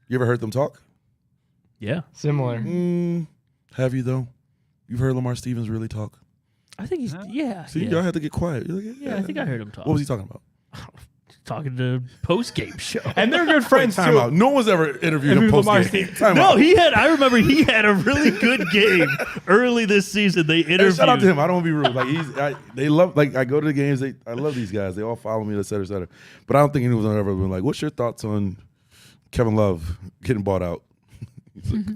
You ever heard them talk? Yeah. Similar. Have you though? You've heard Lamar Stevens really talk? I think he's yeah. See, yeah. y'all had to get quiet. You're like, Yeah, I think I heard him talk. What was he talking about? Talking to post game show. And they're good friends Time too. out. No one's ever interviewed him Interviewed post Lamar game. Stevens. Time No, out. I remember he had a really good game early this season. They Hey, interviewed. shout out to him. I don't want to be rude. Like they love. Like I go to the games. I love these guys. They all follow me, et cetera, et cetera. But I don't think anyone's ever been like, "What's your thoughts on Kevin Love getting bought out?" He's like,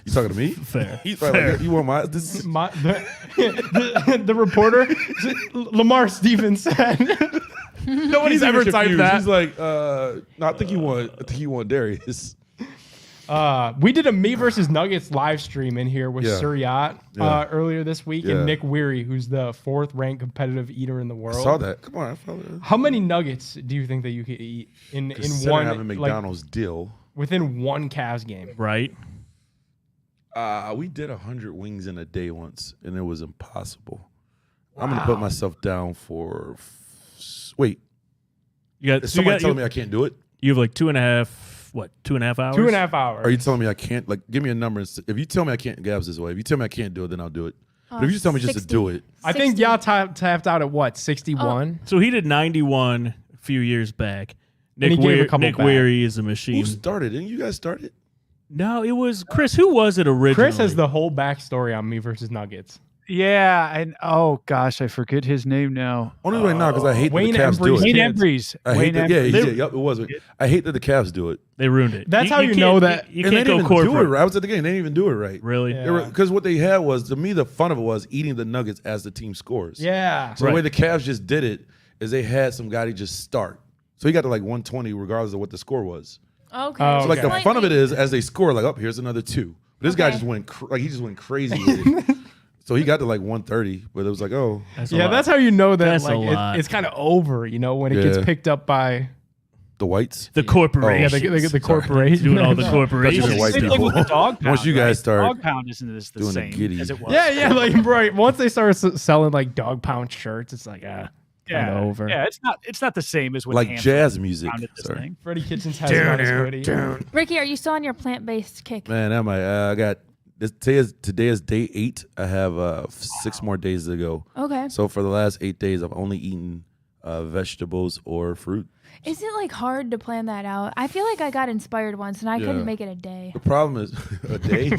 you talking to me? Fair. He's probably Fair. like, you want my? This is The reporter, Lamar Stevens said. Nobody's ever typed confused. that. He's like, no, I think you want Darius. We did a Me versus Nuggets live stream in here with Yeah. Suryat Yeah. earlier this week, Yeah. and Nick Weary, who's the 4th ranked competitive eater in the I world. saw that. Come on, I found it. How many nuggets do you think that you could eat in Consider one having like, McDonald's deal. within one Cavs game? Right. We did 100 wings in a day once, and it was impossible. I'm gonna put myself down for. Wait, You got is so somebody you, telling got, me I can't do it? you have like 2.5 hours? 2.5 hours. Are you telling me I can't? Like, give me a number. If you tell me I can't, Gabs this way. If you tell me I can't do it, then I'll do it. But if you just tell me just to 60. do it, I think 60. y'all tapped out at what, 61? So he did 91 a few years back. And he gave a couple Nick back. Weary is a who machine. started? Didn't you guys start it? No, it was Chris. Who was it originally? Chris has the whole backstory on Me versus Nuggets. Yeah, and oh gosh, I forget his name now. Only right now because I hate Wayne that the Cavs do Embry's it. Wayne kids. Embry's. I hate Wayne that. Yeah, Embry. yep, it was. I hate that the Cavs do it. They ruined it. That's how you can't- know that- you And they can't didn't go even do it corporate. right. I was at the game. They didn't even do it right. Really? Yeah. Because what they had was, to me, the fun of it was eating the nuggets as the team scores. Yeah. So the way the Cavs just did it is they had some guy to just start. So he got to like 120 regardless of what the score was. Okay. Oh, So like the okay. fun of it is as they score, like, oh, here's another 2. But this guy Okay. just went he just went crazy with it. So he got to like 130, but it was like, oh, That's a Yeah, lot. that's how you know that That's a like lot. it's kind of over, when it gets Yeah. picked up by the whites. the corporation. the corporation. doing all the Thought corporations. you were white Same thing people. with the dog pound, Once you guys right? start dog pound isn't this the doing the same giddy. as it was. Yeah, like right. Once they start selling like dog pound shirts, it's like kind yeah, of over. Yeah, it's not the same as when like Hanford jazz music. founded this Sorry. thing. Freddie Kitchens has it on his hoodie. Ricky, are you still on your plant-based kick? Man, am I? I got today is day 8. I have 6 more days to go. Okay. So for the last 8 days, I've only eaten vegetables or fruit. Is it like hard to plan that out? I feel like I got inspired once and I Yeah. couldn't make it a day. The problem is a day.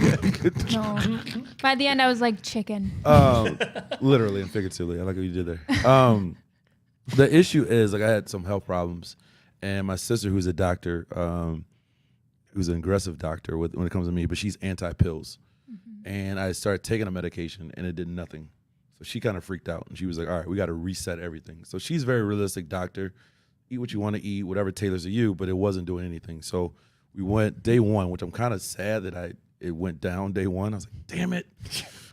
No. By the end, I was like chicken. Literally and figuratively. I like what you did there. The issue is like I had some health problems, and my sister, who's a doctor, who's an aggressive doctor when it comes to me, but she's anti-pills. And I started taking a medication, and it did nothing. So she kind of freaked out, and she was like, all right, we got to reset everything. So she's a very realistic doctor. Eat what you want to eat, whatever tailors to you, but it wasn't doing anything. So we went day 1, which I'm kind of sad that it went down day 1. I was like, damn it.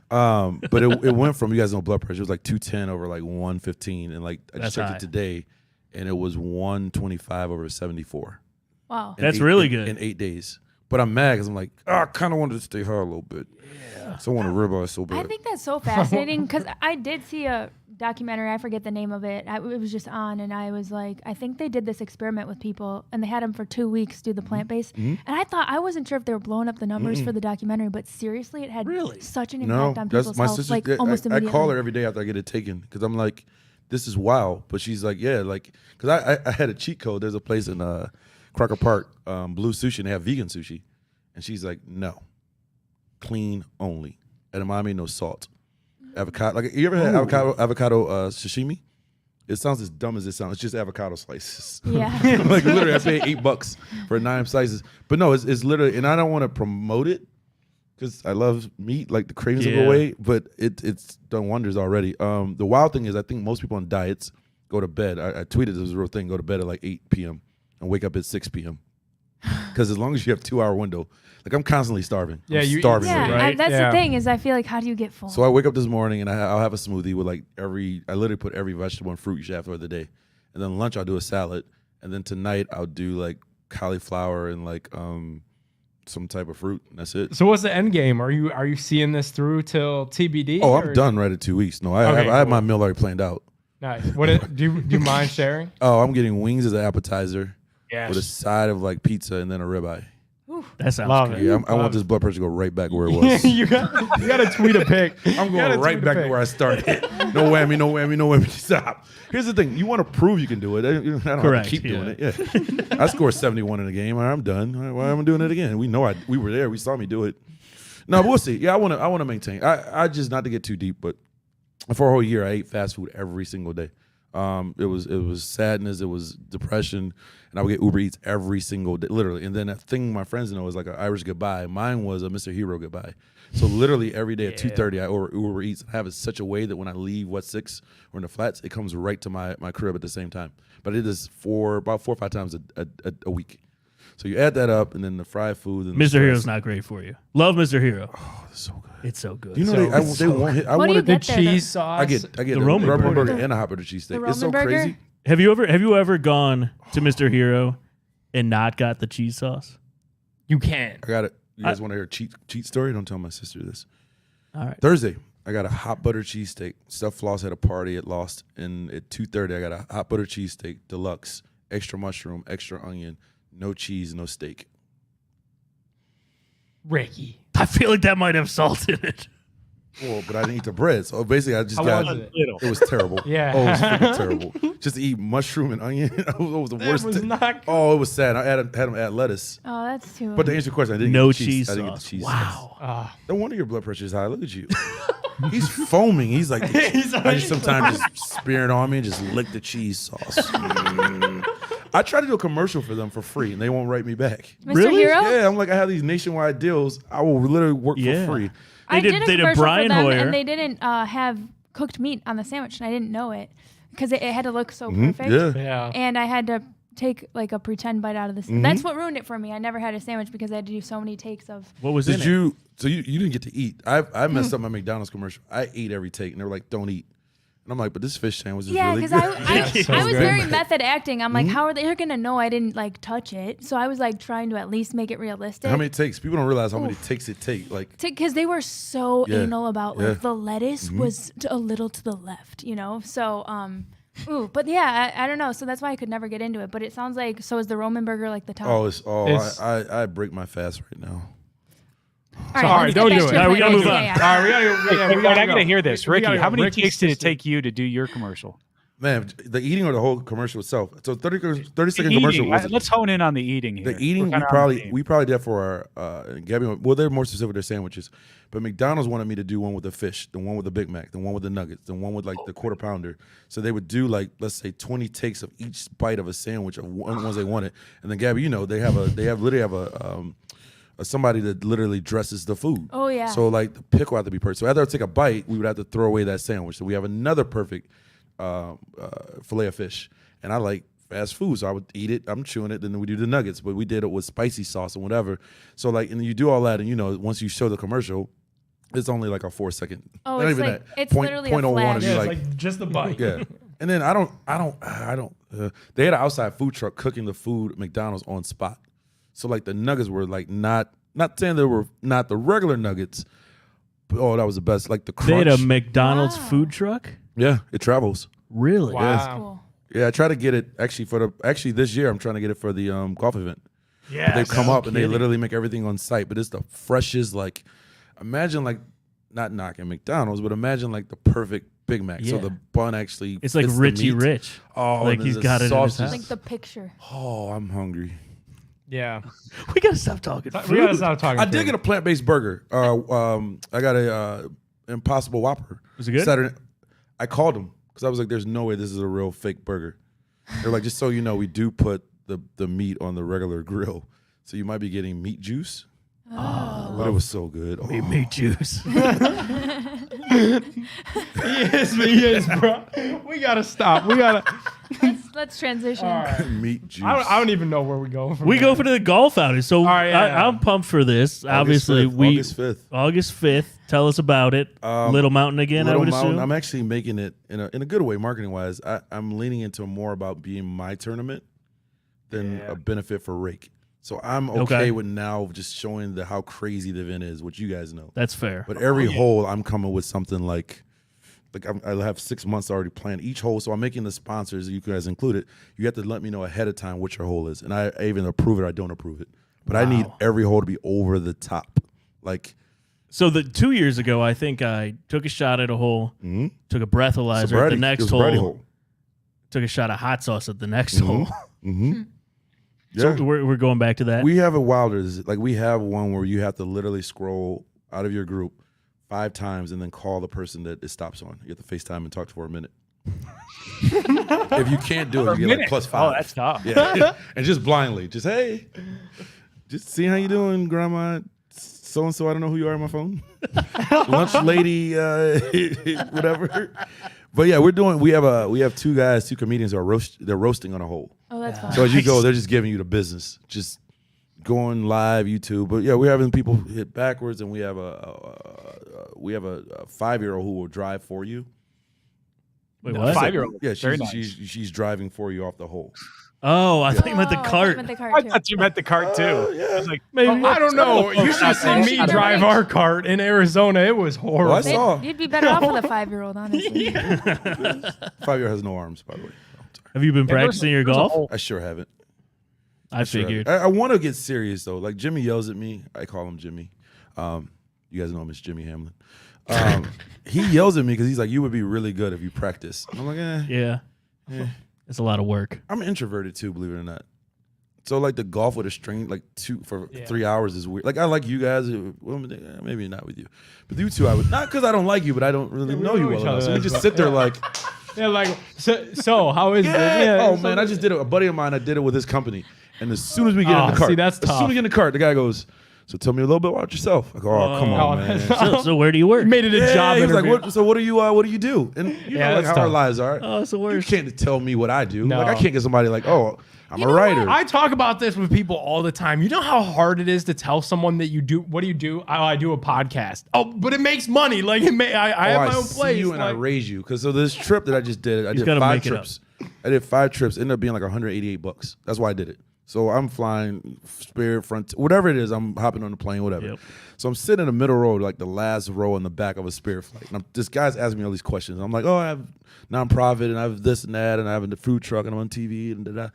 But it went from, you guys know blood pressure, it was like 210 over like 115. And like I That's just checked high. it today, and it was 125 over 74. Wow. In That's eight- really in- good. In 8 days. But I'm mad because I'm like, I kind of wanted to stay high a little bit. Yeah. So I want to ribeye so bad. I think that's so fascinating because I did see a documentary. I forget the name of it. It was just on, and I was like, I think they did this experiment with people, and they had them for 2 weeks do the plant based. And I wasn't sure if they were blowing up the numbers for the documentary, but seriously, it had such an No, impact on that's people's my health, sister. like almost I immediately. call her every day after I get it taken because I'm like, this is wild. But she's like, yeah, like, because I had a cheat code. There's a place in Crocker Park, Blue Sushi, and they have vegan sushi. And she's like, no, clean only. Edamame, no salt. Avocado. Like, you ever had avocado sashimi? It sounds as dumb as it sounds. It's just avocado slices. Yeah. Like literally, I paid $8 for 9 slices. But no, it's literally, and I don't want to promote it because I love meat. Like the cravings will go Yeah. away, but it's done wonders already. The wild thing is, I think most people on diets go to bed. I tweeted this was a real thing. Go to bed at like 8 p.m. and wake up at 6 p.m. Because as long as you have 2 hour window, like I'm constantly starving. Yeah, I'm you eat starving. Yeah, already. right? that's Yeah. the thing is I feel like how do you get full? So I wake up this morning and I'll have a smoothie with like I literally put every vegetable and fruit you should have for the day. And then lunch I'll do a salad. And then tonight I'll do like cauliflower and like some type of fruit. And that's it. So what's the end game? Are you seeing this through till TBD? Oh, I'm or- done right at 2 weeks. No, I Okay, have cool. my meal already planned out. Nice. Do you mind sharing? Oh, I'm getting wings as an appetizer Yes. with a side of like pizza and then a ribeye. That sounds Love good. it. Yeah, I want this blood pressure to go right back where it was. you got to tweet a pic. I'm going right back to where I started. No whammy, no whammy, no whammy. Stop. Here's the thing. You want to prove you can do it. I don't have Correct, to keep doing yeah. it. Yeah. I scored 71 in the game. All right, I'm done. Why am I doing it again? We know we were there. We saw me do it. No, but we'll see. Yeah, I want to maintain. I just, not to get too deep, but for a whole year I ate fast food every single day. It was sadness, it was depression, and I would get Uber Eats every single day, literally. And then that thing my friends know is like an Irish goodbye. Mine was a Mr. Hero goodbye. So literally every day at 2:30 I order Uber Eats. I have it such a way that when I leave West 6 or in the flats, it comes right to my crib at the same time. But it is about 4 or 5 times a week. So you add that up, and then the fried food. And the Mr. stress. Hero's not great for you. Love Mr. Hero. Oh, it's so good. It's so good. You know they won't hit. I What do you wanted get The there? cheese sauce. I get The the Roman Roman burger. burger and a hot butter cheesesteak. The It's so Roman burger? crazy. Have you ever gone to Mr. Hero and not got the cheese sauce? You can't. I got it. You guys want to hear a cheat story? Don't tell my sister this. All right. Thursday, I got a hot butter cheesesteak. Steph Floss had a party at Lost, and at 2:30, I got a hot butter cheesesteak deluxe, extra mushroom, extra onion, no cheese, no steak. Ricky. I feel like that might have salt in it. Well, but I didn't eat the bread, so basically I just How got. was it? It was terrible. Yeah. Oh, it was freaking terrible. Just to eat mushroom and onion. It was the That worst. was not good. Oh, it was sad. I had them add lettuce. Oh, that's too. But to answer your question, I didn't No get the cheese I didn't get the sauce. cheese Wow. sauce. No wonder your blood pressure is high. Look at you. He's foaming. He's like, I just sometimes just spear it on me and just lick the cheese sauce. I try to do a commercial for them for free, and they won't write me back. Mr. Really? Hero? Yeah, I'm like, I have these nationwide deals. I will literally work Yeah. for free. I They did a did commercial Brian for them, Hoyer. and they didn't have cooked meat on the sandwich, and I didn't know it because it had to look so perfect. Yeah. Yeah. And I had to take like a pretend bite out of this. Mm-hmm. That's what ruined it for me. I never had a sandwich because I had to do so many takes of. What was in Did it? you? So you didn't get to eat. I messed up my McDonald's commercial. I ate every take, and they were like, "Don't eat." And I'm like, "But this fish sandwich is Yeah, really because good." I was good. very method acting. I'm Mm-hmm. like, how are they gonna know I didn't like touch it? So I was like trying to at least make it realistic. How many takes? People don't realize how many takes it take. Like, Because they were so Yeah, anal about like yeah. Mm-hmm. the lettuce was a little to the left, So ooh, but yeah, I don't know. So that's why I could never get into it. But it sounds like so is the Roman burger like the top? It's- I break my fast right now. All All right, let's don't get do back it. to All right, we your gotta plan. move on. Yeah, All yeah. right, we gotta Wait, go. I gotta hear this, We Ricky. gotta How go. many Ricky takes did it sister. take you to do your commercial? Man, the eating or the whole commercial itself. So 30-second commercial Eating. was Let's hone in on the eating here. the eating. We're kinda We on the theme. probably did for our Gabby. Well, they're more specific with their sandwiches, but McDonald's wanted me to do one with the fish, the one with the Big Mac, the one with the nuggets, the one with like the quarter pounder. So they would do like let's say 20 takes of each bite of a sandwich of ones they wanted, and then Gabby, they literally have a somebody that literally dresses the food. Oh, yeah. So like the pickle had to be perfect. So after I take a bite, we would have to throw away that sandwich. So we have another perfect fillet of fish, and I like fast food, so I would eat it. I'm chewing it. Then we do the nuggets, but we did it with spicy sauce and whatever. So like, and you do all that, and once you show the commercial, it's only like a 4-second. Oh, not it's even like- that. it's literally a 0.01 flash. and Yeah, you're it's like, like just the bite. yeah. And then I don't. They had an outside food truck cooking the food at McDonald's on spot. So like the nuggets were like not saying they were not the regular nuggets, but that was the best. Like the They crunch. had a McDonald's Wow. food truck. Yeah, it travels. Really? Wow. Cool. Yeah, I try to get it actually this year. I'm trying to get it for the golf event. Yeah. They come up and they literally make everything on site, but it's the freshest. Like, imagine like not knocking McDonald's, but imagine like the perfect Big Mac. So Yeah. the bun actually It's like fits the Richie meat. Rich. Oh, Like and he's the got it in his sauces. house. Like the picture. Oh, I'm hungry. Yeah. We gotta stop talking. We gotta stop talking. I did get a plant-based burger. I got a Impossible Whopper. Was it good? Saturday. I called them because I was like, "There's no way this is a real fake burger." They're like, "Just so you know, we do put the meat on the regular grill, so you might be getting meat juice." Oh, but it was so good. Oh, meat juice. He is, bro. We gotta stop. We gotta. Let's transition. meat juice. I don't even know where we go from. We there. go for the golf outing. So right, yeah. I'm pumped for this. Obviously, August 5th. August 5th. Tell us about it. Little Mountain again, Little I would Mountain. assume. I'm actually making it in a good way, marketing wise. I'm leaning into more about being my tournament than a benefit for Rake. So I'm okay with now just showing how crazy the event is, which you guys know. That's fair. But every hole, I'm coming with something like I have 6 months already planned each hole. So I'm making the sponsors, you guys included. You have to let me know ahead of time what your hole is, and I even approve it or I don't approve it. But I need every hole to be over the top, like. So 2 years ago, I think I took a shot at a hole, took a breathalyzer at Sobriety. the next It was a sobriety hole, took a shot of hot sauce at the next hole. Mm-hmm. So Yeah. we're going back to that. We have a wilder. Like we have one where you have to literally scroll out of your group 5 times and then call the person that it stops on. You have to FaceTime and talk for a minute. If you can't do it, you get like +5. Oh, that's tough. Yeah, and just blindly, just hey, just see how you doing, Grandma. So and so, I don't know who you are on my phone. Lunch lady, whatever. But yeah, we have 2 guys, 2 comedians who are they're roasting on a hole. Oh, that's fun. So as you go, they're just giving you the business, just going live YouTube. But yeah, we're having people hit backwards, and we have a 5-year-old who will drive for you. Wait, what? 5-year-old. Yeah, Very she's driving for you off the hole. Oh, I thought you meant the Oh, I thought cart. you meant the cart I too. thought you meant the cart too. Yeah. I was like, Maybe, I don't know. You should have seen me Shut up. drive our cart in Arizona. It was horrible. I saw. You'd be better off with a 5-year-old, honestly. 5-year has no arms, by the way. Have you been practicing your golf? I sure haven't. I Sure figured. haven't. I want to get serious though. Like Jimmy yells at me. I call him Jimmy. You guys know him as Jimmy Hamlin. He yells at me because he's like, "You would be really good if you practice." And I'm like, Yeah. It's a lot of work. I'm introverted too, believe it or not. So like the golf with a string, like 3 hours is weird. Like I like you guys, well, maybe not with you, but you two I would not because I don't like you, but I don't really we know you know well each enough. other, So we that's just sit there like, Yeah, like so how is it? yeah. Yeah, Oh so- man, I just did it. A buddy of mine, I did it with his company, and as soon as we get in the cart, see, that's as soon as tough. we get in the cart, the guy goes, "So tell me a little bit about yourself." I go, "Oh, come on, man." So where do you work? made it a job He was interview. like, what do you do? And you Yeah, know like that's how our tough. lives are. Oh, it's the You worst. can't tell me what I do. No. Like I can't get somebody like, oh, I'm a writer. I talk about this with people all the time. You know how hard it is to tell someone that you do. What do you do? Oh, I do a podcast. Oh, but it makes money. Like I have my own see place. you and I like- raise you. Because so this trip that I just did, I did gotta 5 make it up. trips. I did 5 trips. Ended up being like $188. That's why I did it. So I'm flying Spirit, Front, whatever it is. I'm hopping on the plane, whatever. Yep. So I'm sitting in the middle row, like the last row in the back of a Spirit flight. And this guy's asking me all these questions. I'm like, oh, I have nonprofit and I have this and that and I have a food truck and I'm on TV and da-da.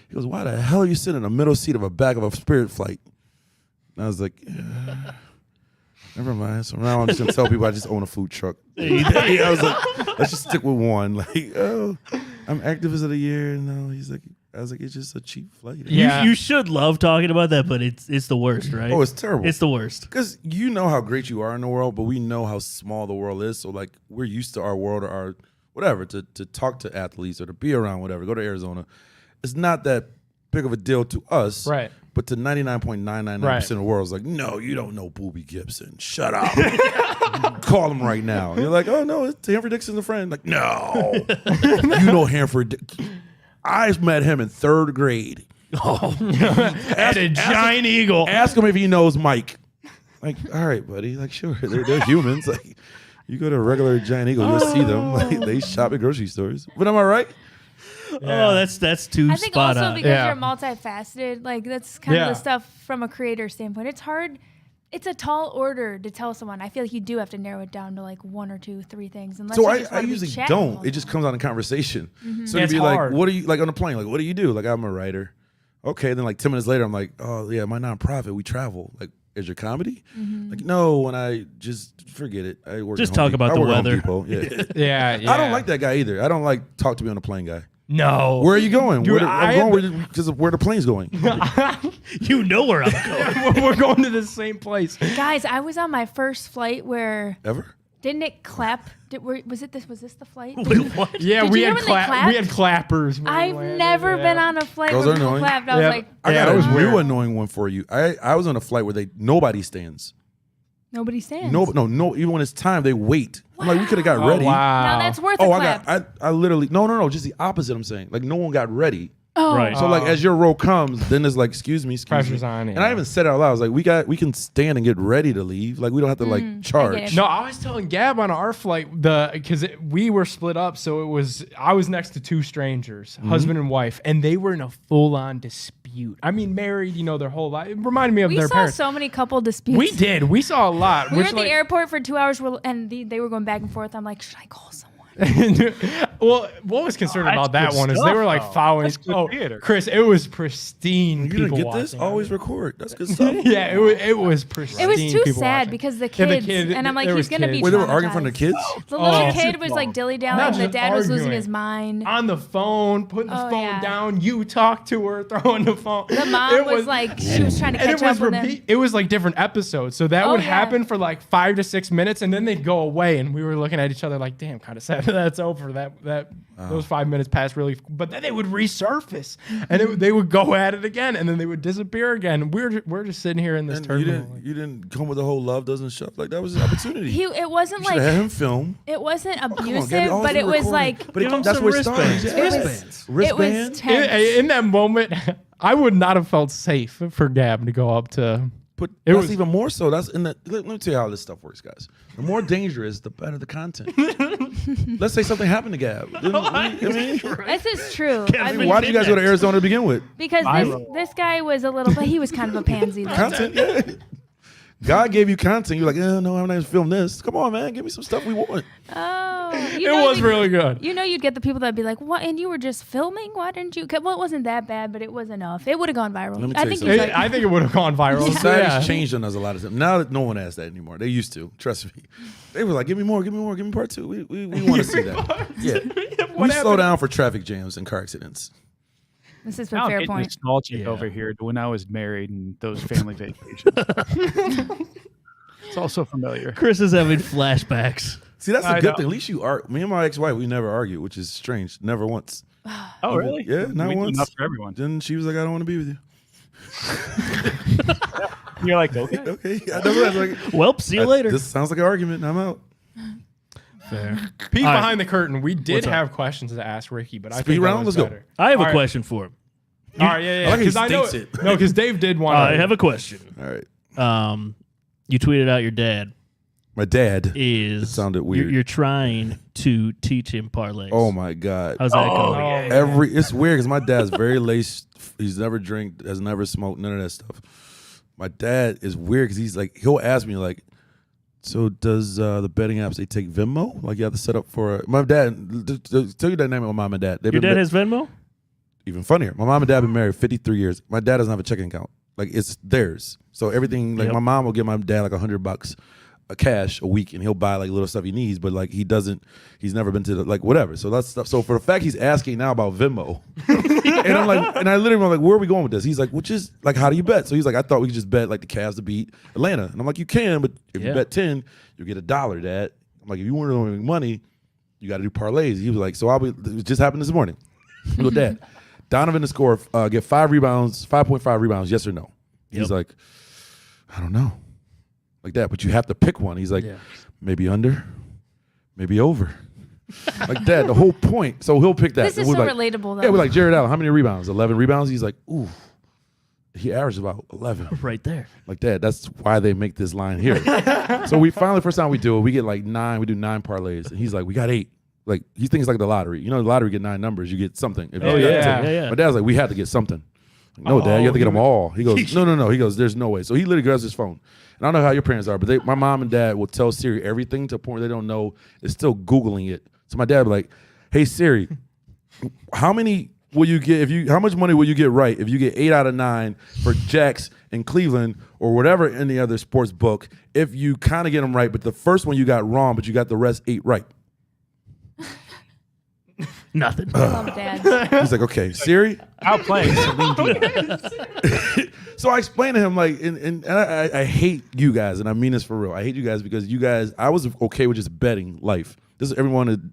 He goes, why the hell are you sitting in the middle seat of a back of a Spirit flight? And I was like, never mind. So now I'm just gonna tell people I just own a food truck. I was like, let's just stick with one. Like, oh, I'm activist of the year. No, I was like, it's just a cheap flight. Yeah. You should love talking about that, but it's the worst, right? Oh, it's terrible. It's the worst. Because you know how great you are in the world, but we know how small the world is. So like we're used to our world or our whatever to talk to athletes or to be around whatever. Go to Arizona. It's not that big of a deal to us, Right. But to 99.999% of the world, it's like, no, you don't know Booby Gibson. Shut up. Call him right now. And you're like, oh no, it's Hanford Dixon's a friend. Like, no, you know Hanford. I met him in 3rd grade. At a giant eagle. Ask him if he knows Mike. Like, all right, buddy. Like, sure, they're humans. Like, you go to a regular Giant Eagle, you'll see them. Like, they shop at grocery stores. But am I right? Oh, that's too I think spot also on. because Yeah. you're multifaceted, like that's kind of Yeah. the stuff from a creator standpoint. It's hard. It's a tall order to tell someone. I feel like you do have to narrow it down to like 1 or 2, 3 things. Unless So you I just wanna be usually chatting all don't. the It just time. comes out in conversation. So Yeah, you'd be it's like, hard. what do you, like on the plane, like, what do you do? Like, I'm a writer. Okay, then like 10 minutes later, I'm like, oh yeah, my nonprofit, we travel. Like, is your comedy? Like, no, when I just forget it. I work Just at Home talk about Depot. the I work at weather. Home Depot. Yeah. Yeah. I don't like that guy either. I don't like talk to me on the plane guy. No. Where are you going? Dude, I'm going because of where the plane's going. You know where I'm going. We're going to the same place. Guys, I was on my first flight where Ever? didn't it clap? Was this the flight? Wait, what? Yeah, Did we you had hear when they we had clapped? clappers. when we I've landed, never yeah. been on a flight Those where are people annoying. clapped. I was Yeah. like, I Yeah, got it a was new weird. annoying one for you. I was on a flight where nobody stands. nobody stands. No. Even when it's time, they wait. I'm like, we could have got Oh, ready. wow. Now that's worth Oh, a clap. I literally no, just the opposite. I'm saying like no one got ready. Oh. Right. So like as your row comes, then it's like excuse me. Pressure's on, And yeah. I even said it out loud. I was like, we can stand and get ready to leave. Like we don't have to like charge. it. No, I was telling Gab on our flight because we were split up, so I was next to 2 strangers, husband and wife, and they were in a full-on dispute. I mean, married, their whole life. It reminded me of We their saw parents. so many couple disputes. We did. We saw a lot. We were which, at the like- airport for 2 hours, and they were going back and forth. I'm like, should I call someone? Well, what was concerned that's about that good one is they stuff, were like though. following. That's good Oh, theater. Chris, it was pristine. You didn't people get this? watching. Always record. That's good stuff. Yeah, it was pristine. It was too people sad watching. because the Yeah, the kids, kid- and I'm like, there he's was gonna be. kids. Wait, they were arguing in front of the kids? The little Oh. kid was like dilly Not dallying. The just dad was losing arguing. his mind. On the phone, putting the Oh, phone yeah. down. You talk to her, throwing the phone. The mom It was like, she was trying to and catch it was up with him. repeat. It was like different episodes, so that Oh, would yeah. happen for like 5 to 6 minutes, and then they'd go away, and we were looking at each other like, "Damn, kind of sad that's over." Those 5 minutes passed really, but then they would resurface, and they would go at it again, and then they would disappear again. We're just sitting here in this And turbulent. you didn't come with the whole love doesn't shove. Like that was an opportunity. It wasn't You should have had like him film. it wasn't Come on, abusive, Gabby, always but be it was recording. like But Give him that's some where it starts. wristbands. Yeah. it was Wristbands. tense. In that moment, I would not have felt safe for Gab to go up to. But It that's was- even more so. That's in the. Let me tell you how this stuff works, guys. The more dangerous, the better the content. Let's say something happened to Gab. This is true. I've been- Why did you guys go to Arizona to begin with? because this guy was a little, but he was kind of a pansy. though. Content, yeah. God gave you content. You're like, no, I'm not going to film this. Come on, man. Give me some stuff we want. Oh, It was really good. You'd get the people that'd be like, "What? And you were just filming? Why didn't you?" Well, it wasn't that bad, but it was enough. It would have gone viral. Let me I tell you think something. he's like, I think it would have gone viral. Society's Yeah. changed on us a lot of times. Now that no one asks that anymore. They used to. Trust me. They were like, give me more, give me more, give me part 2. We want to see that. Yeah. We slow down for traffic jams and car accidents. this is Now a I'm fair getting point. nostalgic Yeah. over here to when I was married and those family vacations. It's also familiar. Chris is having flashbacks. See, that's I a good know. thing. At least you are. Me and my ex-wife, we never argue, which is strange. Never once. Oh, really? Yeah, not We do once. enough for everyone. Then she was like, I don't want to be with you. You're like, okay. Okay. I was like, Well, see you later. This sounds like an argument. I'm out. Fair. Peek All right. behind the curtain. We did What's up? have questions to ask Ricky, but I Speed think that round? was Let's go. better. I have All a right. question for him. All right, yeah. I like how he 'Cause know states it. No, because Dave did want. I have a question. All right. You tweeted out your dad My dad. is. It sounded weird. You're trying to teach him parlays. Oh my God. How's that going? It's weird because my dad's very laced. He's never drank, has never smoked, none of that stuff. My dad is weird because he's like, he'll ask me like, so does the betting apps, they take Venmo? Like you have to set up for my dad. Tell you that name of my mom and dad. Your dad has Venmo? Even funnier. My mom and dad have been married 53 years. My dad doesn't have a checking account. Like it's theirs. So everything, like my mom will give my dad like $100 cash a week and he'll buy like little stuff he needs, but like he's never been to the, like whatever. So that's stuff. So for the fact he's asking now about Venmo, and I'm like, and I literally am like, where are we going with this? He's like, which is like, how do you bet? So he's like, I thought we could just bet like the Cavs to beat Atlanta. And I'm like, you can, but if you bet 10, you get $1, Dad. I'm like, if you want to make money, you got to do parlays. He was like, so it just happened this morning. I go, Dad, Donovan to score, get 5.5 rebounds, yes or no? He's like, I don't know. Like that, but you have to pick one. He's like, maybe under, maybe over. Like that, the whole point. So he'll pick that. This is so relatable, though. Yeah, we're like, Jared Allen, how many rebounds? 11 rebounds? He's like, ooh. He averaged about 11. Right there. Like that. That's why they make this line here. So we finally, first time we do it, we get like 9. We do 9 parlays. And he's like, we got 8. Like, he thinks like the lottery. You know, the lottery get 9 numbers. You get something. If you get 10. My dad's like, we had to get something. Like, no, Dad, you have to get them all. He goes, no. He goes, there's no way. So he literally grabs his phone. And I don't know how your parents are, but my mom and dad will tell Siri everything to a point where they don't know. It's still Googling it. So my dad will be like, hey, Siri, how many will you get how much money will you get right if you get 8 out of 9 for Jacks in Cleveland or whatever any other sports book if you kind of get them right, but the first one you got wrong, but you got the rest 8 right? Nothing. Love Dad. He's like, okay, Siri. Outplaying Celine Dion. So I explained to him like, and I hate you guys, and I mean this for real. I hate you guys because you guys, I was okay with just betting life. This is everyone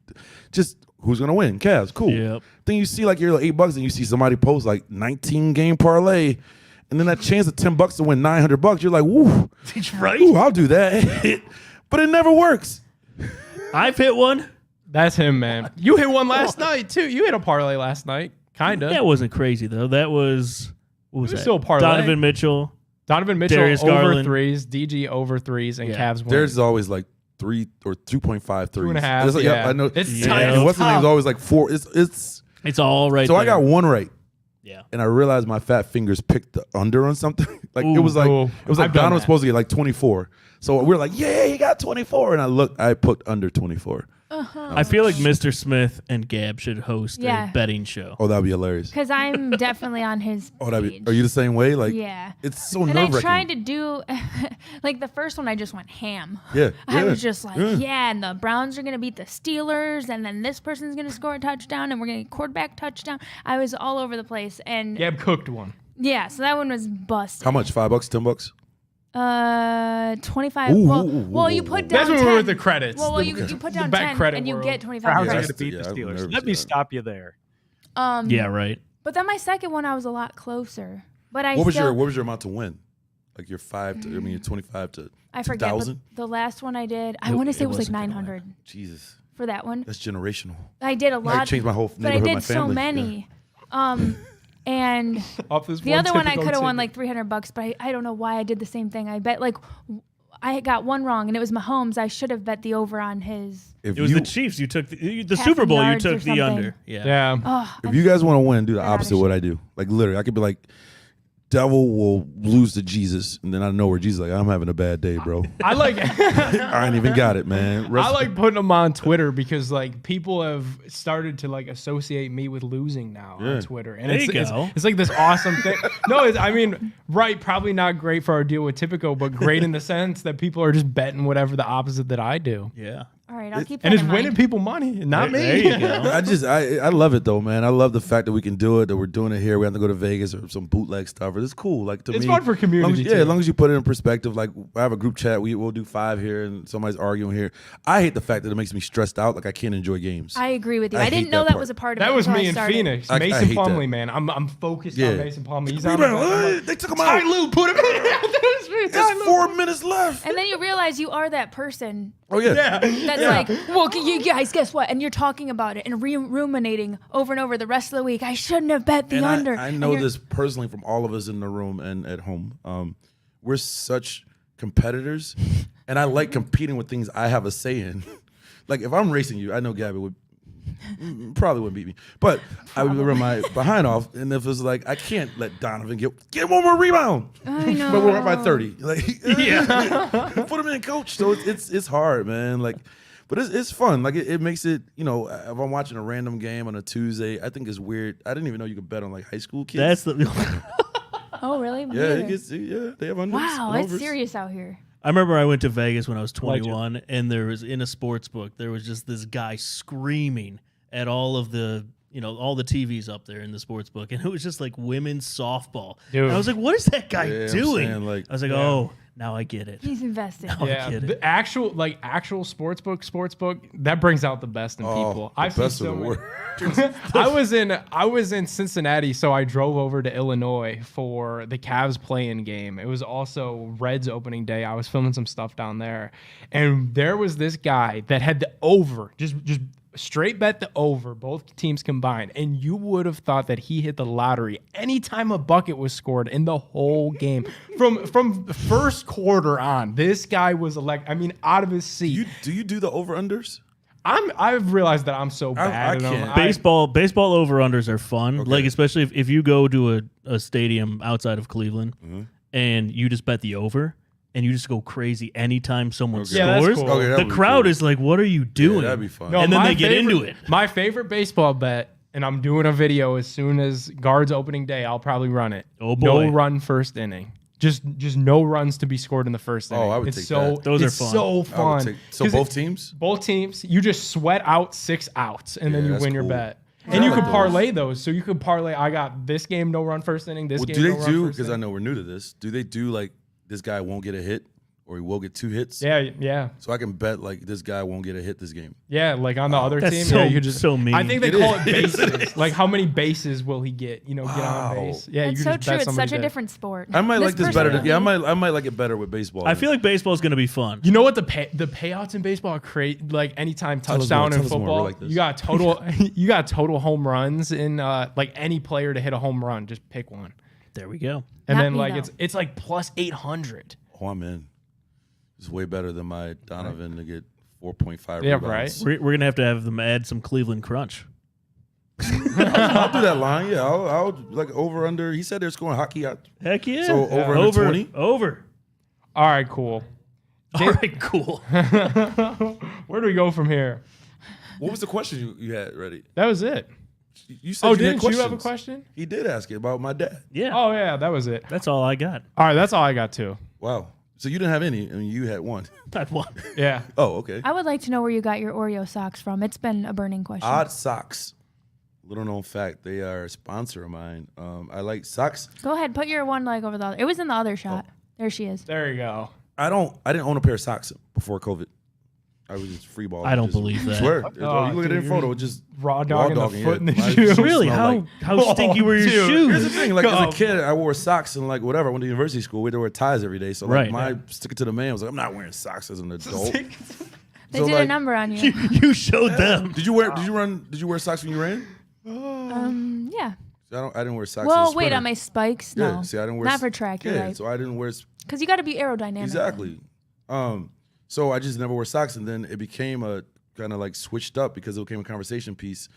just who's gonna win. Cavs, cool. Yep. Then you see like you're like $8 and you see somebody post like 19 game parlay, and then that chance of $10 to win $900. You're like, woo, He's right. ooh, I'll do that. But it never works. I've hit one. That's him, man. You hit one last night too. You hit a parlay last night, kinda. That wasn't crazy though. That was what was It was that? still a parlay. Donovan Mitchell. over Darius Garland. 3s, DG over 3s, and Cavs win. Theirs is always like 3 or 2.5 threes. 2.5, It's like, yeah. I know. It's tight. And what's the name's always like 4. It's all right. So I there. got one right. Yeah. And I realized my fat fingers picked the under on something. Like Ooh, it was like ooh. I've done Don was that. supposed to get like 24. So we're like, yeah, he got 24. And I put under 24. I feel like Mr. Smith and Gab should host Yeah. a betting show. Oh, that'd be hilarious. Because I'm definitely on his Oh, that'd be. page. Are you the same way? Like, Yeah. It's so And nerve I wracking. tried to do, like the first one, I just went ham. Yeah, I yeah, was just like, yeah. yeah, and the Browns are going to beat the Steelers, and then this person's going to score a touchdown, and we're going to get quarterback touchdown. I was all over the place. And Gab cooked one. yeah, so that one was busted. How much? $5, $10? 25. Ooh, well, you put down That's when 10. we were with the credits. Well, you put down bet 10, credit and you world. get 25 Browns are credit. going to beat the Yeah, I'm Steelers. nervous Let me about stop you there. Yeah, right. But then my second one, I was a lot closer. But I What was still, your amount to win? Like your 25 to I forget. But 2,000? the last one I did, I want to say it was like 900 Jesus, for that one. that's generational. I did a lot. changed my whole but I neighborhood, did my so family. many. And Off this the one other one I typical could have won ticket. like $300, but I don't know why I did the same thing. I bet like I got one wrong, and it was Mahomes. I should have bet the over on his. If It was you, the Chiefs. You took the Half Super Bowl. You yards or took the something. under. Yeah. Yeah. Oh, if you guys want to win, do the They're out of opposite of what shape. I do. Like literally, I could be like, devil will lose to Jesus, and then I know where Jesus like, I'm having a bad day, bro. I like I ain't even got it, man. I like putting them on Twitter because like people have started to like associate me with losing now Yeah. on Twitter, and There it's, you it's go. it's like this awesome thing. No, I mean, right? Probably not great for our deal with Tipico, but great in the sense that people are just betting whatever the opposite that I do, Yeah. all right, I'll keep that and it's in winning mind. people money, not There me. you go. I love it though, man. I love the fact that we can do it, that we're doing it here. We have to go to Vegas or some bootleg stuff. It's cool. Like to It's me, fun for community, Yeah, too. as long as you put it in perspective. Like I have a group chat. We'll do 5 here, and somebody's arguing here. I hate the fact that it makes me stressed out. Like I can't enjoy games. I agree with you. I I, hate didn't know that that part. was a part of it. That was until me I in started. Phoenix. I Mason hate Plumley, that. man. I'm focused Yeah. on Mason Plumley. He's We on better- the they took him Ty out. Lue, put him in. There's 4 minutes left. And then you realize you are that person Oh yeah. That's like, well, you guys, guess what? And you're talking about it and ruminating over and over the rest of the week. I shouldn't have bet the And under. I And know you're- this personally from all of us in the room and at home. We're such competitors, and I like competing with things I have a say in. Like if I'm racing you, I know Gabby would probably wouldn't beat me, but I would run my behind off. And if it's like I can't let Donovan get one more rebound, I know. but we're up by 30. Like put him in, coach. So it's hard, man. Like. But it's fun. Like it makes it, if I'm watching a random game on a Tuesday, I think it's weird. I didn't even know you could bet on like high school kids. That's the. Oh, really? Me Yeah, neither. they have unders. Wow, and it's overs. serious out here. I remember I went to Vegas when I was 21, and there was in a sports book there was just this guy screaming at all of the all the TVs up there in the sports book, and it was just like women's softball. Dude. And I was like, "What is that guy Yeah, I'm doing?" saying, like- I was like, "Oh, now I get it." He's invested. Yeah, get it. the actual sports book that brings out the best in people. The I've seen best so of the many. world. I was in Cincinnati, so I drove over to Illinois for the Cavs play-in game. It was also Reds opening day. I was filming some stuff down there, and there was this guy that had the over, just straight bet the over, both teams combined, and you would have thought that he hit the lottery anytime a bucket was scored in the whole game. From first quarter on, this guy was out of his seat. Do you do the over unders? I've realized that I'm so bad I at them. Baseball over unders are fun. Okay. Like especially if you go to a stadium outside of Cleveland Mm-hmm. and you just bet the over and you just go crazy anytime someone Okay. Yeah, that's scores. cool. Okay, that The would be crowd cool. is like, "What are you doing?" that'd be fun. And then my they get into it. My favorite baseball bet, and I'm doing a video as soon as Guards opening day, I'll probably run it. Oh, boy. No run first inning. Just no runs to be scored in the first inning. I would it's take so that. Those are it's fun. so I would fun. take- so 'Cause both teams? Both teams. You just sweat out 6 outs and then Yeah, you that's win your cool. bet. Yeah, And I you like could those. parlay those. So you could parlay. I got this game no run first inning. This Well, game do no they run do? first Because I inning. know we're new to this. Do they do like this guy won't get a hit or he will get 2 hits? Yeah. So I can bet like this guy won't get a hit this game. Yeah, like on the other That's team, so- yeah, you could just so mean. I think they It call is. it bases. Like how many bases will he get? Get on base. Yeah, That's you so could just true. bet It's somebody such a did. different sport. I might like this person better. would Yeah, be- I might like it better with baseball. I feel like baseball is going to be fun. You know what the payouts in baseball are crazy? Like anytime Tell us touchdown more, in tell us more. We're football, like this. you got total home runs in like any player to hit a home run. Just pick one, There we go. and Not then me, like though. it's like plus 800. Oh, I'm in. It's way better than my Donovan to get 4.5 Yeah, rebounds. We're going to have them add some Cleveland Crunch. I'll do that line. Yeah, I'll like over under. He said they're scoring hockey out. Heck yeah. So over under 20? Over. All right, cool. All right, cool. Where do we go from here? What was the question you had ready? That was it. You said Oh, you had didn't you have a questions. question? He did ask it about my dad. Yeah. Oh yeah, that was it. That's all I got. All right, that's all I got too. Wow. So you didn't have any. I mean, you had one. That one. Yeah. Oh, okay. I would like to know where you got your Oreo socks from. It's been a burning question. Odd Socks. Little known fact, they are a sponsor of mine. I like socks. Go ahead, put your one leg over the other. It was in the other shot. There she is. There you go. I didn't own a pair of socks before COVID. I was just free balling. I don't Just- believe that. Swear. Oh, you look at dude, that photo, just raw dogging the dogging, foot in the My shoe. shoes Really? smell How like- stinky were your dude. shoes? Here's the thing, like as Oh. a kid, I wore socks and like whatever. I went to university school. We had to wear ties every day. So like Right. my stick it to the man was like, I'm not wearing socks as an adult. They So, did a like, number on you. You showed them. Did you wear socks when you ran? Yeah. I didn't wear socks. Well, as a wait, sprinter. on my spikes? Yeah, No. see, I didn't wear Not for track, you're yeah, right. so I didn't wear Because you got to be aerodynamic. exactly. So I just never wore socks, and then it became a kind of like switched up because it became a conversation piece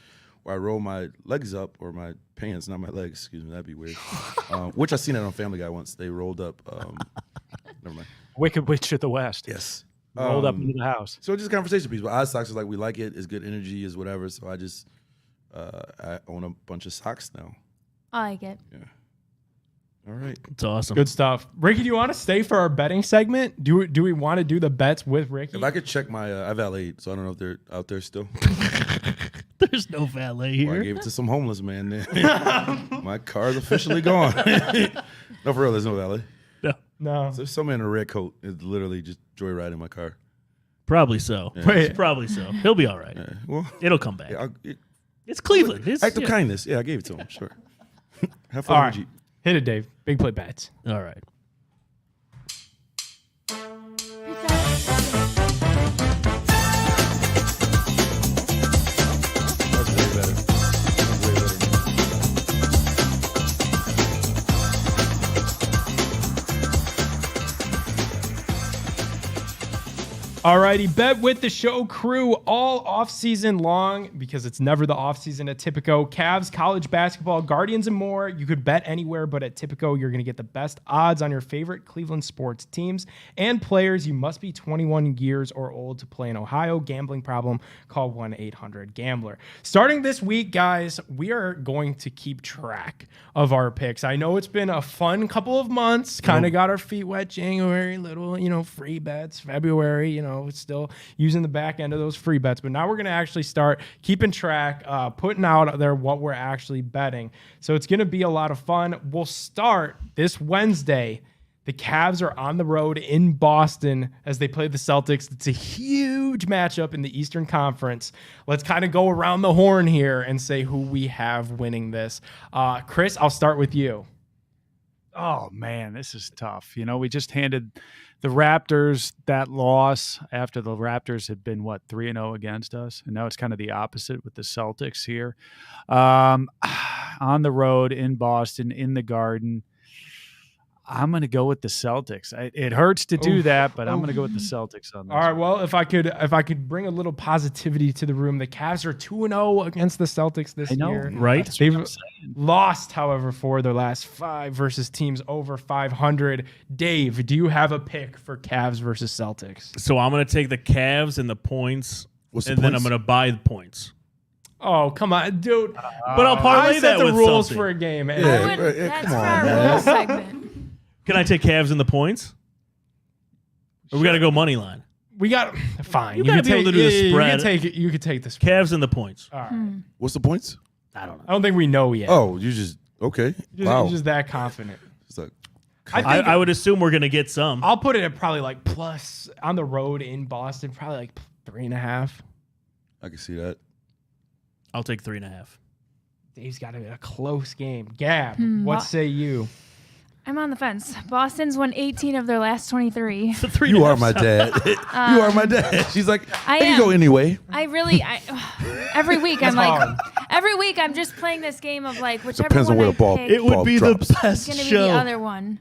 where I roll my legs up or my pants, not my legs. Excuse me, that'd be weird. Which I seen that on Family Guy once. They rolled up. Never mind. Wicked Witch of the West. Yes. Rolled up into the house. So just a conversation piece. But odd socks is like we like it. It's good energy. Is whatever. So I just I own a bunch of socks now. I like it. All right. It's awesome. Good stuff. Ricky, do you want to stay for our betting segment? Do we want to do the bets with Ricky? If I could check my I valeted, so I don't know if they're out there still. There's no valet Well, I here. gave it to some homeless man. Then my car's officially gone. No, for real, there's no valet. No. There's someone in a red coat is literally just joyriding my car. Probably so. Wait. Probably so. He'll be all right. Yeah, well, It'll come back. yeah, It's Cleveland. It's, act of yeah. kindness. Yeah, I gave it to him. Sure. Have fun All with right. Jeep. Hit it, Dave. Big play bets. All right. Alrighty, bet with the show crew all off-season long because it's never the off-season at Tipico. Cavs, college basketball, Guardians, and more. You could bet anywhere, but at Tipico, you're going to get the best odds on your favorite Cleveland sports teams and players. You must be 21 years or old to play in Ohio. Gambling problem? Call 1-800-GAMBLER. Starting this week, guys, we are going to keep track of our picks. I know it's been a fun couple of months. Kind of got our feet wet January, little, free bets. February, it's still using the back end of those free bets. But now we're going to actually start keeping track, putting out there what we're actually betting. So it's going to be a lot of fun. We'll start this Wednesday. The Cavs are on the road in Boston as they play the Celtics. It's a huge matchup in the Eastern Conference. Let's kind of go around the horn here and say who we have winning this. Chris, I'll start with you. Oh, man, this is tough. We just handed the Raptors that loss after the Raptors had been, 3-0 against us? And now it's kind of the opposite with the Celtics here. On the road in Boston, in the Garden. I'm going to go with the Celtics. It hurts to do that, but I'm going to go with the Celtics on this. All right. Well, if I could bring a little positivity to the room, the Cavs are 2-0 against the Celtics this year. Right? They've lost, however, for their last 5 versus teams over 500. Dave, do you have a pick for Cavs versus Celtics? So I'm going to take the Cavs and the points, What's the and then points? I'm going to buy the points. Oh, come on, dude. But I'll I parlay set that the with rules something. for a game. I Yeah. would- Yeah, that's come for on, our man. rules segment. Can I take Cavs and the points? Or we got to go money line? We got fine. You gotta can be able to do the spread. You could take the spread. Cavs and the points. All right. What's the points? I don't know. I don't think we know yet. Oh, you just okay. You're just that confident. It's like, I think I would assume we're going to get some. I'll put it at probably like plus on the road in Boston, probably like 3.5. I can see that. I'll take 3.5. Dave's got a close game. Gab, what well- say you? I'm on the fence. Boston's won 18 of their last 23. You are my dad. You are my dad. She's like, I I can am. go anyway. Every week I'm hard. like, every week I'm just playing this game of like whichever Depends on one where I the ball. pick It would ball be drops. the best is going to be show. the other one.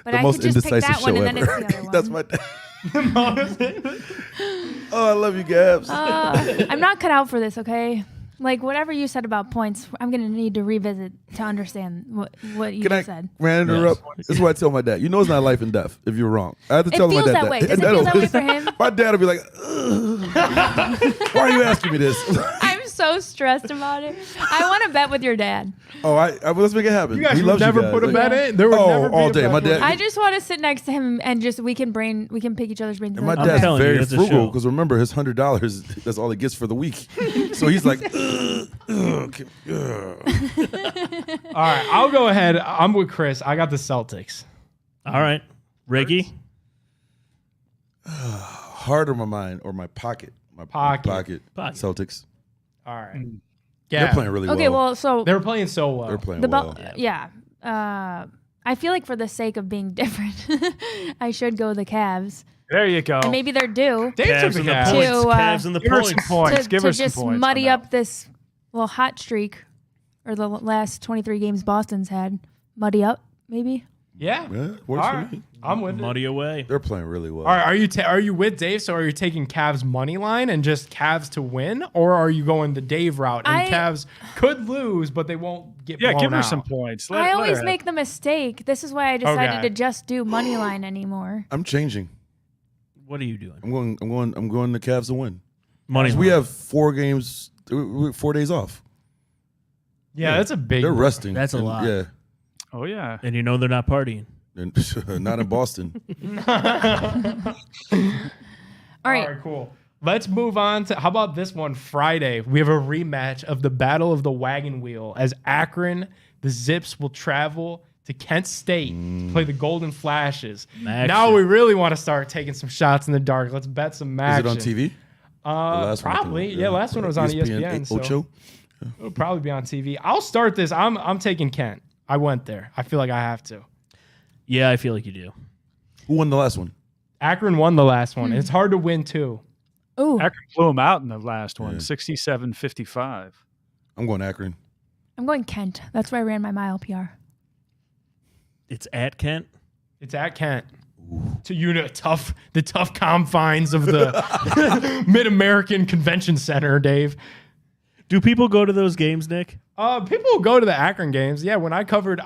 But The I most could just pick indecisive that one show and then ever. it's the other one. That's my dad. Oh, I love you, Gabs. I'm not cut out for this, okay? Like whatever you said about points, I'm gonna need to revisit to understand what you Can I, just said. man, interrupt? That's what I tell my dad. You know it's not life and death if you're wrong. I have to It tell my feels dad that way. Does it feel that way for him? My dad will be like, "Ugh. Why are you asking me this? I'm so stressed about it. I want to bet with your dad. Oh, well, let's make it happen. You guys he would loves never you guys. put a Like, bet in. There would never be all a day. bet My for dad. I just want to sit next to him and just we can pick each other's brains. And my like, dad's okay. telling you, very that's a frugal show. because remember his $100. That's all he gets for the week. So he's like, ugh. All right, I'll go ahead. I'm with Chris. I got the Celtics. All right. Ricky? Heart or my mind or my pocket. My Pocket. Celtics. All right. They're Yeah. playing really Okay, well. well, so They were playing so well. They're playing the well. yeah. I feel like for the sake of being different, I should go the Cavs. There you go. And maybe they're due Dave took Cavs the and the Cavs. points. To, Cavs and the Give her some points. points. to, Give to her some just points. muddy on that. up this little hot streak, or the last 23 games Boston's had. Muddy up, maybe. Yeah. Yeah, All works for right. me. I'm with it. Muddy away. They're playing really well. All right, are you with Dave? So are you taking Cavs money line and just Cavs to win, or are you going the Dave route and Cavs could lose, but they won't get blown give her out? some points. I always make the mistake. This is why I decided Okay. to just do money line anymore. I'm changing. What are you doing? I'm going the Cavs to win. Money We line. have 4 games, 4 days off. Yeah, that's a big. They're resting. That's a And, lot. Yeah. Oh yeah. And you know they're not partying. And not in Boston. All right. All right, cool. Let's move on to how about this one Friday? We have a rematch of the Battle of the Wagon Wheel as Akron, the Zips will travel to Kent State to play the Golden Flashes. Action. Now we really want to start taking some shots in the dark. Let's bet some Is action. it on TV? The last one, Probably. Yeah, last one was on ESPN. So Ocho? it'll probably be on TV. I'll start this. I'm taking Kent. I went there. I feel like I have to. Yeah, I feel like you do. Who won the last one? Akron won the last one. It's hard to win too. Ooh, Akron blew him out in the last one, Yeah. 67-55. I'm going Akron. I'm going Kent. That's where I ran my mile PR. It's at Kent. It's at Kent. to the tough confines of the Mid-American Convention Center, Dave. Do people go to those games, Nick? People go to the Akron games. Yeah, when I covered,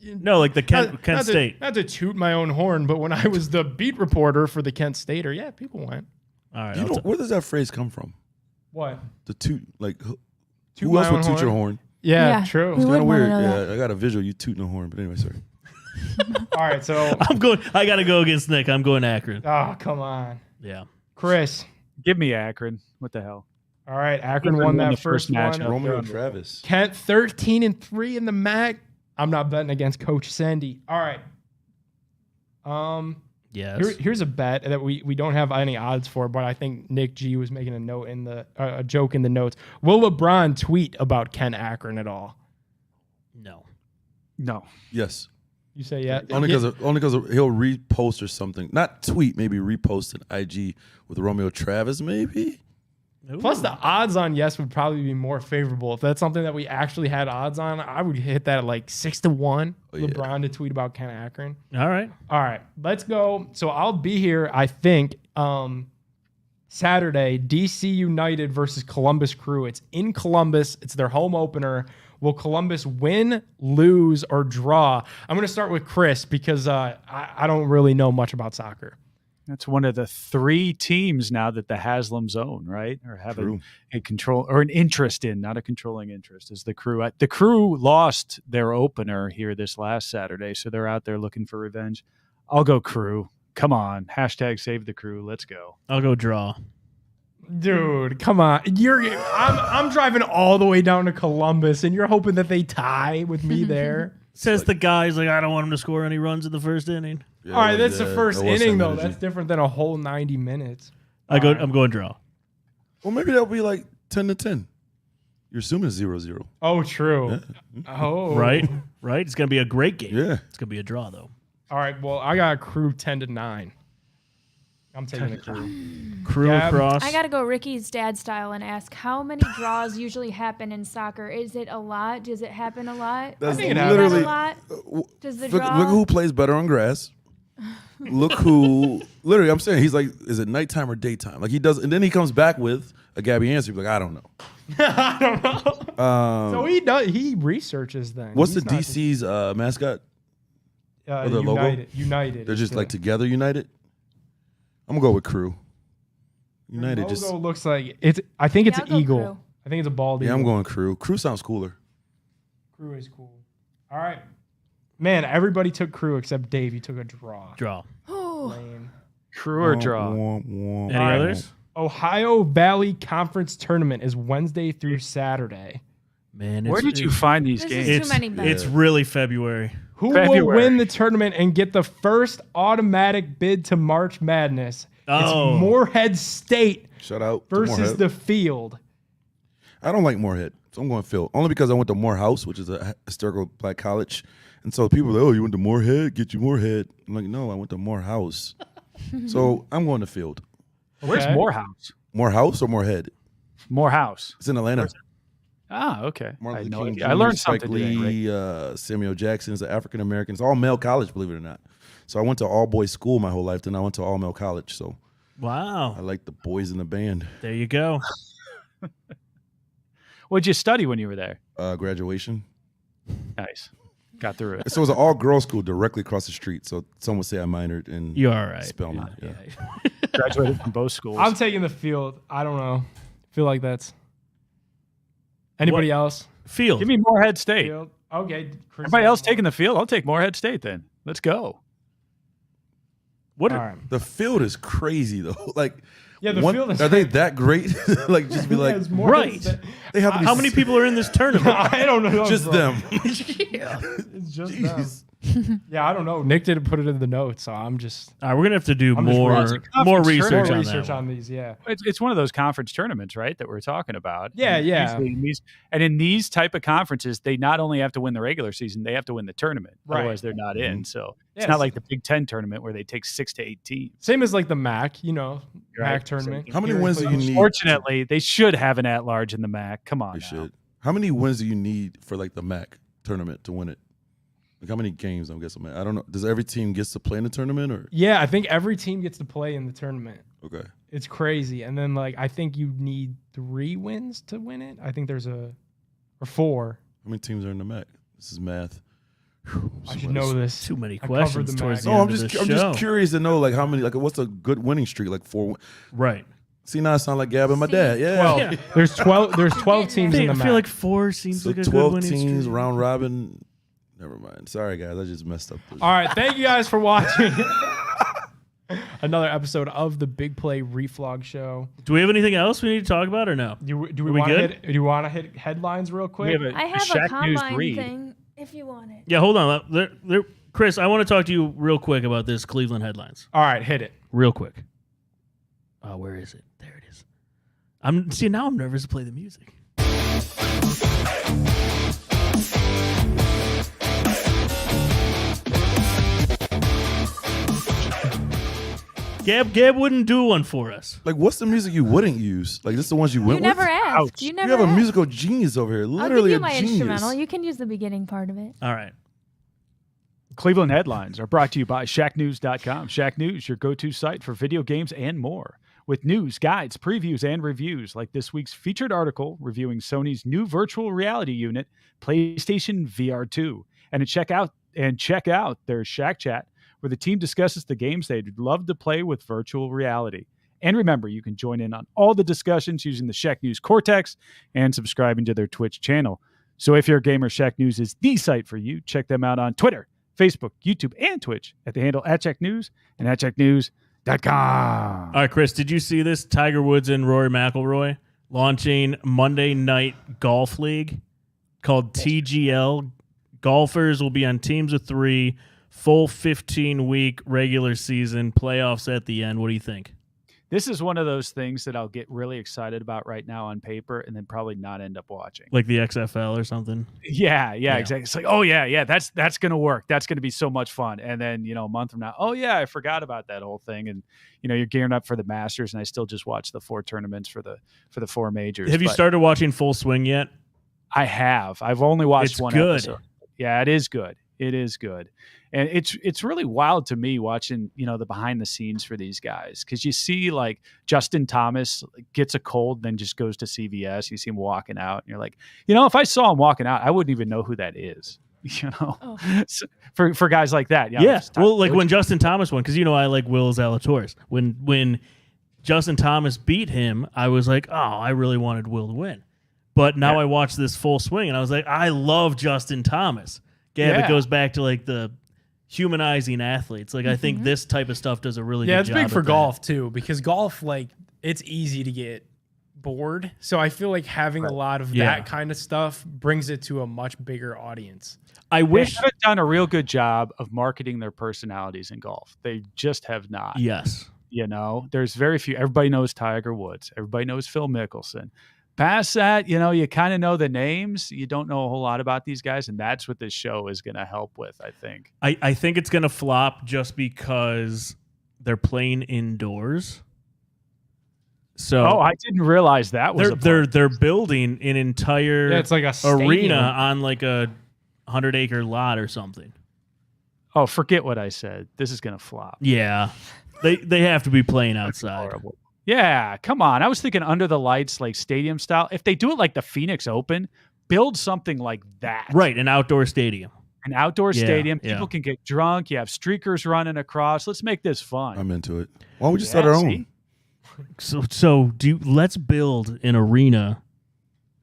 No, like the Kent not State. not to toot my own horn, but when I was the beat reporter for the Kent Stater, yeah, people went. All right. You know, where does that phrase come from? What? The toot, like, Toot who my else would own toot your horn? Yeah, true. It's Who kind of would wanna weird. know Yeah, that? I got a visual you tooting a horn, but anyway, sorry. All right, so I got to go against Nick. I'm going Akron. oh, come on, Yeah. Chris. Give me Akron. What the hell? All right, Akron Akron won won that the first first one. matchup. Romeo they're and Travis. Kent 13-3 in the MAC. I'm not betting against Coach Sandy. All right. Yes. Here's a bet that we don't have any odds for, but I think Nick G was making a note in the a joke in the notes. Will LeBron tweet about Ken Akron at all? No. No. Yes. You say yeah. Only because he'll repost or something. Not tweet, maybe repost an IG with Romeo Travis, maybe. Plus, the odds on yes would probably be more favorable. If that's something that we actually had odds on, I would hit that at like 6-1. Oh, yeah. LeBron to tweet about Ken Akron. All right. All right, let's go. So I'll be here, I think, Saturday, DC United versus Columbus Crew. It's in Columbus. It's their home opener. Will Columbus win, lose, or draw? I'm going to start with Chris because I don't really know much about soccer. That's one of the 3 teams now that the Haslam's own, right? Or have True. a control or an interest in, not a controlling interest, is the Crew. The Crew lost their opener here this last Saturday, so they're out there looking for revenge. I'll go Crew. Come on. Hashtag save the Crew. Let's go. I'll go draw. Dude, come on. I'm driving all the way down to Columbus, and you're hoping that they tie with me there. Says the guy's like, I don't want him to score any runs in the first inning. Yeah, All right, that's the yeah, first that was inning, some though. energy. That's different than a whole 90 minutes. I'm going draw. Well, maybe that'll be like 10-10. You're assuming 0-0. Oh, true. Oh, Right? Right? It's going to be a great game. Yeah. It's going to be a draw, though. All right. Well, I got a Crew 10-9. I'm taking the Crew. Crew Yeah, across. I gotta go Ricky's dad style and ask how many draws usually happen in soccer. Is it a lot? Does it happen a lot? That's think it Is that literally. a lot? Does the Look, draw? look who plays better on grass. Look who. Literally, I'm saying he's like, is it nighttime or daytime? Like he does, and then he comes back with a Gabby answer. He's like, I don't know. I don't know. So he does. He researches then. What's He's the not DC's mascot? just, their logo? United. They're is just the- like together, united. I'm gonna go with Crew. United logo just. looks like it's. I think it's Yeah, an I'll go eagle. Crew. I think it's a bald Yeah, eagle. I'm going Crew. Crew sounds cooler. Crew is cool. All right, man. Everybody took Crew except Dave. You took a draw. Draw. Lame. Crew or draw? Any All right. others? Ohio Valley Conference Tournament is Wednesday through Saturday. Man, Where did you find these This games? is It's, too many bets. it's really February. Who will February. win the tournament and get the first automatic bid to March Madness? Oh. It's Morehead State Shout out to versus Morehead. the Field. I don't like Morehead, so I'm going Phil. Only because I went to Morehouse, which is a historical black college, and so people are like, oh, you went to Morehead? Get you Morehead. I'm like, no, I went to Morehouse. So I'm going to Field. Where's Okay. Morehouse? Morehouse or Morehead? Morehouse. It's in Atlanta. Ah, okay. I, Martin had Luther no King idea. Jr., I learned Spike something today. Rick. Lee, Samuel Jackson is an African American. It's all male college, believe it or not. So I went to all boys school my whole life. Then I went to all male college. So I Wow. like the boys in the band. There you go. What'd you study when you were there? Graduation. Nice. Got through it. So it was an all girls school directly across the street. So some would say I minored in You're all right. Spelman. Yeah. Graduated from both schools. I'm taking the Field. I don't know. Feel like that's. Anybody else? Field. Give me Morehead State. Field. Okay. Chris Everybody else Moore. taking the field? I'll take Morehead State then. Let's go. What? All right. The field is crazy though. Like, Yeah, the one- field is. are they that great? Like, just be Yeah, like, it's more right. than- they have to be How many people are in this tournament? I don't know. Just bro. them. It's just them. Jeez. Yeah, I don't know. Nick didn't put it in the notes, so I'm just All right, we're gonna have to do I'm just more raising- more Conference research, more on research that. on these. Yeah. It's one of those conference tournaments, right, that we're talking about. Yeah, And yeah. usually in these type of conferences, they not only have to win the regular season, they have to win the tournament. Right. Otherwise, they're not in. So it's Yes. not like the Big Ten tournament where they take 6 to 8 teams. Same as like the MAC, MAC Right. tournament. How many wins do you need? Fortunately, they should have an at-large in the MAC. Come on, They now. should. How many wins do you need for like the MAC tournament to win it? Like how many games? I'm guessing. I don't know. Does every team gets to play in the tournament or? Yeah, I think every team gets to play in the tournament. Okay. It's crazy. And then like I think you need 3 wins to win it. I think there's or 4. How many teams are in the MAC? This is math. I should know this. Too many I covered questions the towards MAC. the No, end I'm of just the I'm show. just curious to know like how many like what's a good winning streak like 4. Right. See now I sound like Gab and my dad. Yeah. 12. There's 12. There's 12 teams in the I MAC. feel like 4 seems So like a good 12 winning teams streak. round robin. Never mind. Sorry guys, I just messed up. All right, thank you guys for watching another episode of the Big Play Reflog Show. Do we have anything else we need to talk about or no? Do we we want to good? hit? Do you want to hit headlines real quick? We have I have Shaq a News combine read. thing if you want it. Yeah, hold on. Chris, I want to talk to you real quick about this Cleveland headlines. All right, hit it. Real quick. Oh, where is it? There it is. Now I'm nervous to play the music. Gab wouldn't do one for us. Like what's the music you wouldn't use? Like this is the ones you You went never with? asked. You You never have a asked. musical genius over here. I'll Literally give you a my genius. instrumental. You can use the beginning part of it. All right. Cleveland headlines are brought to you by ShackNews.com. Shack News, your go-to site for video games and more. With news, guides, previews, and reviews like this week's featured article reviewing Sony's new virtual reality unit, PlayStation VR 2. And check out their Shack Chat, where the team discusses the games they'd love to play with virtual reality. And remember, you can join in on all the discussions using the Shack News Cortex and subscribing to their Twitch channel. So if you're a gamer, Shack News is the site for you. Check them out on Twitter, Facebook, YouTube, and Twitch at the handle @ShackNews and @ShackNews.com. All right, Chris, did you see this? Tiger Woods and Rory McIlroy launching Monday Night Golf League called TGL. Golfers will be on teams of 3, full 15-week regular season, playoffs at the end. What do you think? This is one of those things that I'll get really excited about right now on paper and then probably not end up watching. Like the XFL or something? Yeah, exactly. It's like, oh yeah, that's going to work. That's going to be so much fun. And then, a month from now, oh yeah, I forgot about that whole thing. And you're gearing up for the Masters, and I still just watch the 4 tournaments for the 4 majors. Have you started watching Full Swing yet? I have. I've only watched It's one good. episode. Yeah, it is good. It is good. And it's really wild to me watching, the behind the scenes for these guys, because you see like Justin Thomas gets a cold, then just goes to CVS. You see him walking out, and you're like, if I saw him walking out, I wouldn't even know who that is. Oh. So, for guys like that. Yeah. Well, like when Justin Thomas won, because I like Will Zalatoris. When Justin Thomas beat him, I was like, oh, I really wanted Will to win. But now I watched this Full Swing, and I was like, I love Justin Thomas. It goes back to like the humanizing athletes. Like I think this type of stuff does a really good job. Yeah, it's big for at that. golf too, because golf, like, it's easy to get bored. So I feel like having a lot of that kind of stuff brings it to a much bigger audience. I wish they have done a real good job of marketing their personalities in golf. They just have not. Yes. There's very few. Everybody knows Tiger Woods. Everybody knows Phil Mickelson. Past that, you kind of know the names. You don't know a whole lot about these guys, and that's what this show is going to help with, I think. I think it's going to flop just because they're playing indoors. So I didn't realize that was they're building an entire it's like a arena stadium. on like a 100-acre lot or something. Oh, forget what I said. This is going to flop. Yeah. They have to be playing outside. Horrible. Yeah, come on. I was thinking under the lights, like stadium style. If they do it like the Phoenix Open, build something like that. Right, an outdoor stadium. An outdoor stadium. yeah. People can get drunk. You have streakers running across. Let's make this fun. I'm into it. Why don't we just start our own? So let's build an arena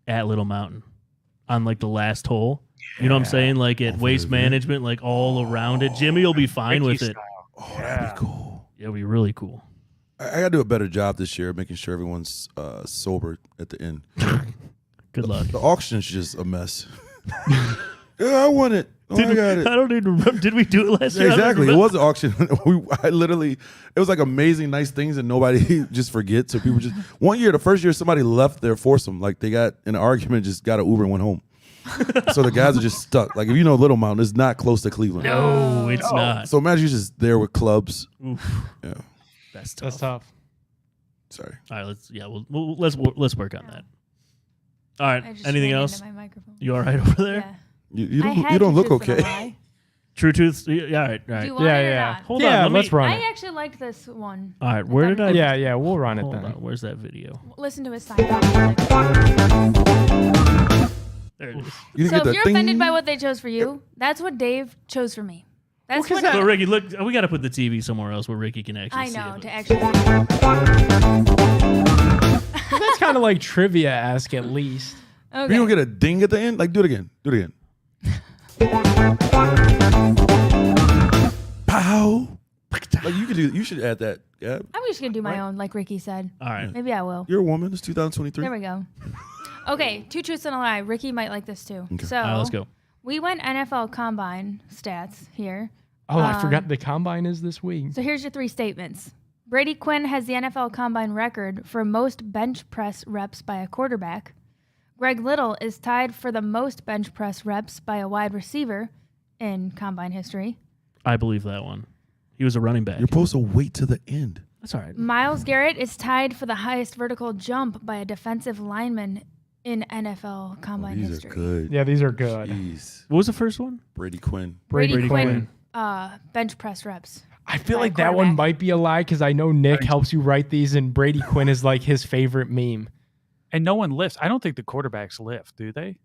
at Little Mountain on like the last hole. You know what I'm saying? Like at Waste Management, like all around it. Jimmy will be fine with it. Oh, that'd be cool. It'll be really cool. I gotta do a better job this year, making sure everyone's sober at the end. Good luck. The auction's just a mess. Yeah, I want it. Oh, I got it. I don't even remember. Did we do it last year? Exactly. It was an auction. It was like amazing, nice things, and nobody just forgets. So people just one year, the first year, somebody left their foursome. Like they got in an argument, just got an Uber and went home. So the guys are just stuck. Like if you know Little Mountain, it's not close to Cleveland. No, it's not. So imagine you're just there with clubs. Oof. Yeah, That's tough. That's tough. sorry. All right, let's work on that. All I right. just Anything ran else? into my microphone. You all right over there? Yeah. You I don't had you don't to look just okay. lie. True Tooth. Yeah, all right. Do you want Yeah, it or yeah. not? Hold yeah, on. let's run I it. actually liked this one. All right, where did I? Yeah, we'll run it Hold then. on. Where's that video? Listen to his sign. There it is. You didn't So get if that you're ding? offended by what they chose for you, that's what Dave chose for me. That's what So Ricky, look, we got to put the TV somewhere else where Ricky can actually I see know it. to actually. That's kind of like trivia-esque at least. You Okay. don't get a ding at the end? Like, do it again. Do it again. Pow. Like, you should add that. Yeah. I'm just gonna do my own, like Ricky said. All right. Maybe I will. You're a woman. It's 2023. There we go. Okay, 2 truths and a lie. Ricky might like this too. So All right, let's go. we went NFL Combine stats here. Oh, I forgot the combine is this week. So here's your 3 statements. Brady Quinn has the NFL Combine record for most bench press reps by a quarterback. Greg Little is tied for the most bench press reps by a wide receiver in Combine history. I believe that one. He was a running back. You're supposed to wait to the end. That's all right. Myles Garrett is tied for the highest vertical jump by a defensive lineman in NFL Combine These history. are good. Yeah, these are good. Jeez. What was the first one? Brady Quinn. Brady Quinn, Quinn. bench press reps. I feel by a like that one quarterback. might be a lie because I know Nick helps you write these, and Brady Quinn is like his favorite meme. And no one lifts. I don't think the quarterbacks lift, do they?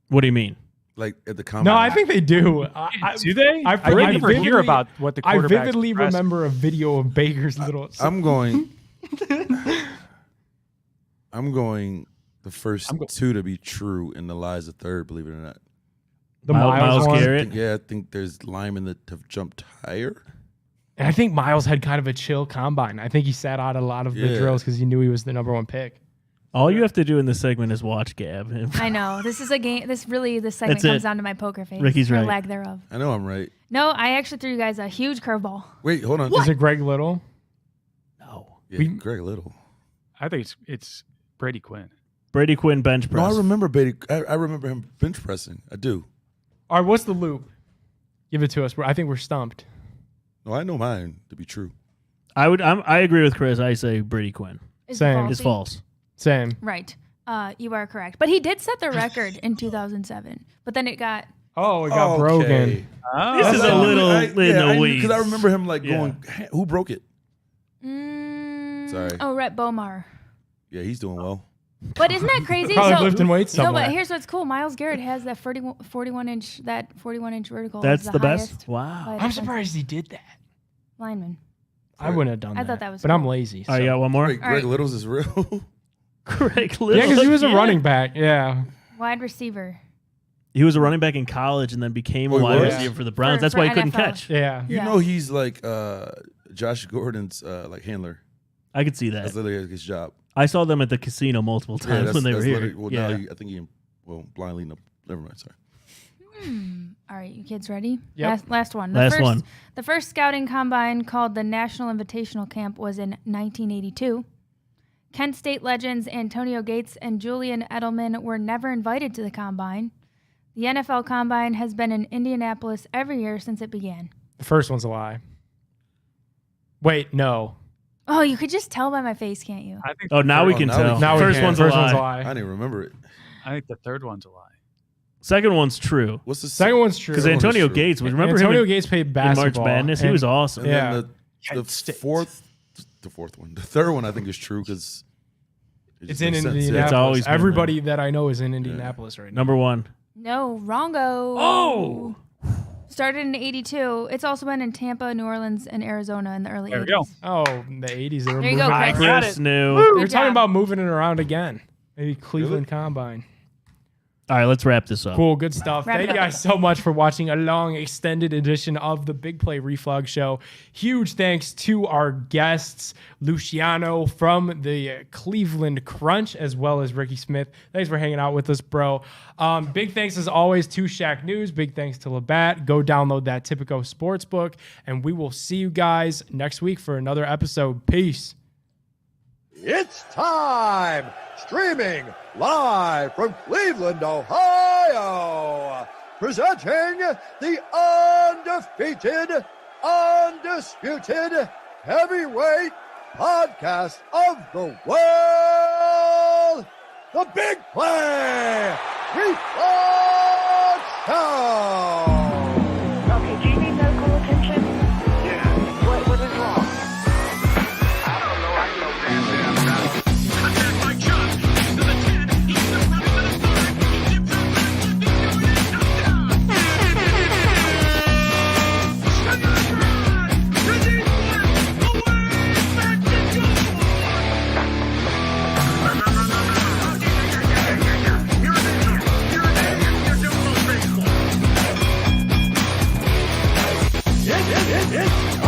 What do you mean? Like at the combine. No, I think they do. Do they? I I never hear vividly- about what the I quarterbacks vividly press. remember a video of Baker's little. I'm going. I'm going. The first 2 to be true, and the lie's the third. Believe it or not. the Myles one. Garrett. Yeah, I think there's linemen that have jumped higher. And I think Miles had kind of a chill combine. I think he sat out a lot of the Yeah. drills because he knew he was the #1 pick. All you have to do in this segment is watch Gab. I know. This is a game. This segment That's comes it. down to my poker face. Ricky's or right. lack thereof. I know I'm right. No, I actually threw you guys a huge curveball. Wait, hold on. Is it Greg Little? No. Yeah, Greg Little. I think it's Brady Quinn. Brady Quinn bench press. No, I remember Brady. I remember him bench pressing. I do. All right, what's the loop? Give it to us. I think we're stumped. No, I know mine to be true. I agree with Chris. I say Brady Quinn. Is Same. It's false. Same. Right. You are correct. But he did set the record in 2007. But then it got. Oh, we got broken. This is a little in the weeds. Because I remember him like going, who broke it? Sorry. Oh, Rhett Bomar. Yeah, he's doing well. But isn't that crazy? Probably lifting weights No, somewhere. but here's what's cool. Myles Garrett has that 41 inch vertical. That's is the best? highest Wow. by a I'm defensive surprised he did that. lineman. I wouldn't have done I that. thought that was But I'm cool. lazy. Oh, you got one more? Wait, Greg right. Little's is real? Greg Little. Yeah, because he was a Yeah. running back. Yeah. Wide receiver. He was a running back in college and then became Oh, a he wide was? receiver for the Browns. For- That's for why he couldn't NFL. catch. Yeah. You Yeah. know he's like Josh Gordon's like handler. I could see that. That's literally his job. I saw them at the casino multiple Yeah, times that's, when they were that's here. literally- Well, yeah. now I think blind leading up. Never mind. Sorry. All right, you kids ready? Yep. Last one. Last one. The first scouting combine called the National Invitational Camp was in 1982. Kent State legends Antonio Gates and Julian Edelman were never invited to the combine. The NFL Combine has been in Indianapolis every year since it began. The first one's a lie. Wait, no. Oh, you could just tell by my face, can't you? I think. Oh, now we Oh, can now we tell. can- Now we First can. one's First a one's a lie. I lie. didn't even remember it. I think the third one's a lie. Second one's true. What's the Second one's true. Because Second one is Antonio true. Gates was remember Antonio him Gates played in March basketball. Madness. He and- was awesome. And Yeah. then the Kent State. fourth one. The third one I think is true because It's in Indianapolis. It's always been Everybody that I know is in Indianapolis right now. Number one. No, wrongo. Oh! Started in 82. It's also been in Tampa, New Orleans, and Arizona in the early There 80s. we go. Oh, in the 80s. They were There you moving. go, Hi, Chris. Got Chris it. knew. They're Good talking job. about moving it around again. Maybe Cleveland Combine. All right, let's wrap this up. Cool, good stuff. Wrap it Thank you up. guys so much for watching a long, extended edition of the Big Play Reflog Show. Huge thanks to our guests, Luciano from the Cleveland Crunch, as well as Ricky Smith. Thanks for hanging out with us, bro. Big thanks, as always, to Shaq News. Big thanks to Labatt. Go download that Tipico Sportsbook, and we will see you guys next week for another episode. Peace. It's time! Streaming live from Cleveland, Ohio! Presenting the undefeated, undisputed heavyweight podcast of the world, The Big Play Reflog Show! Okay, It's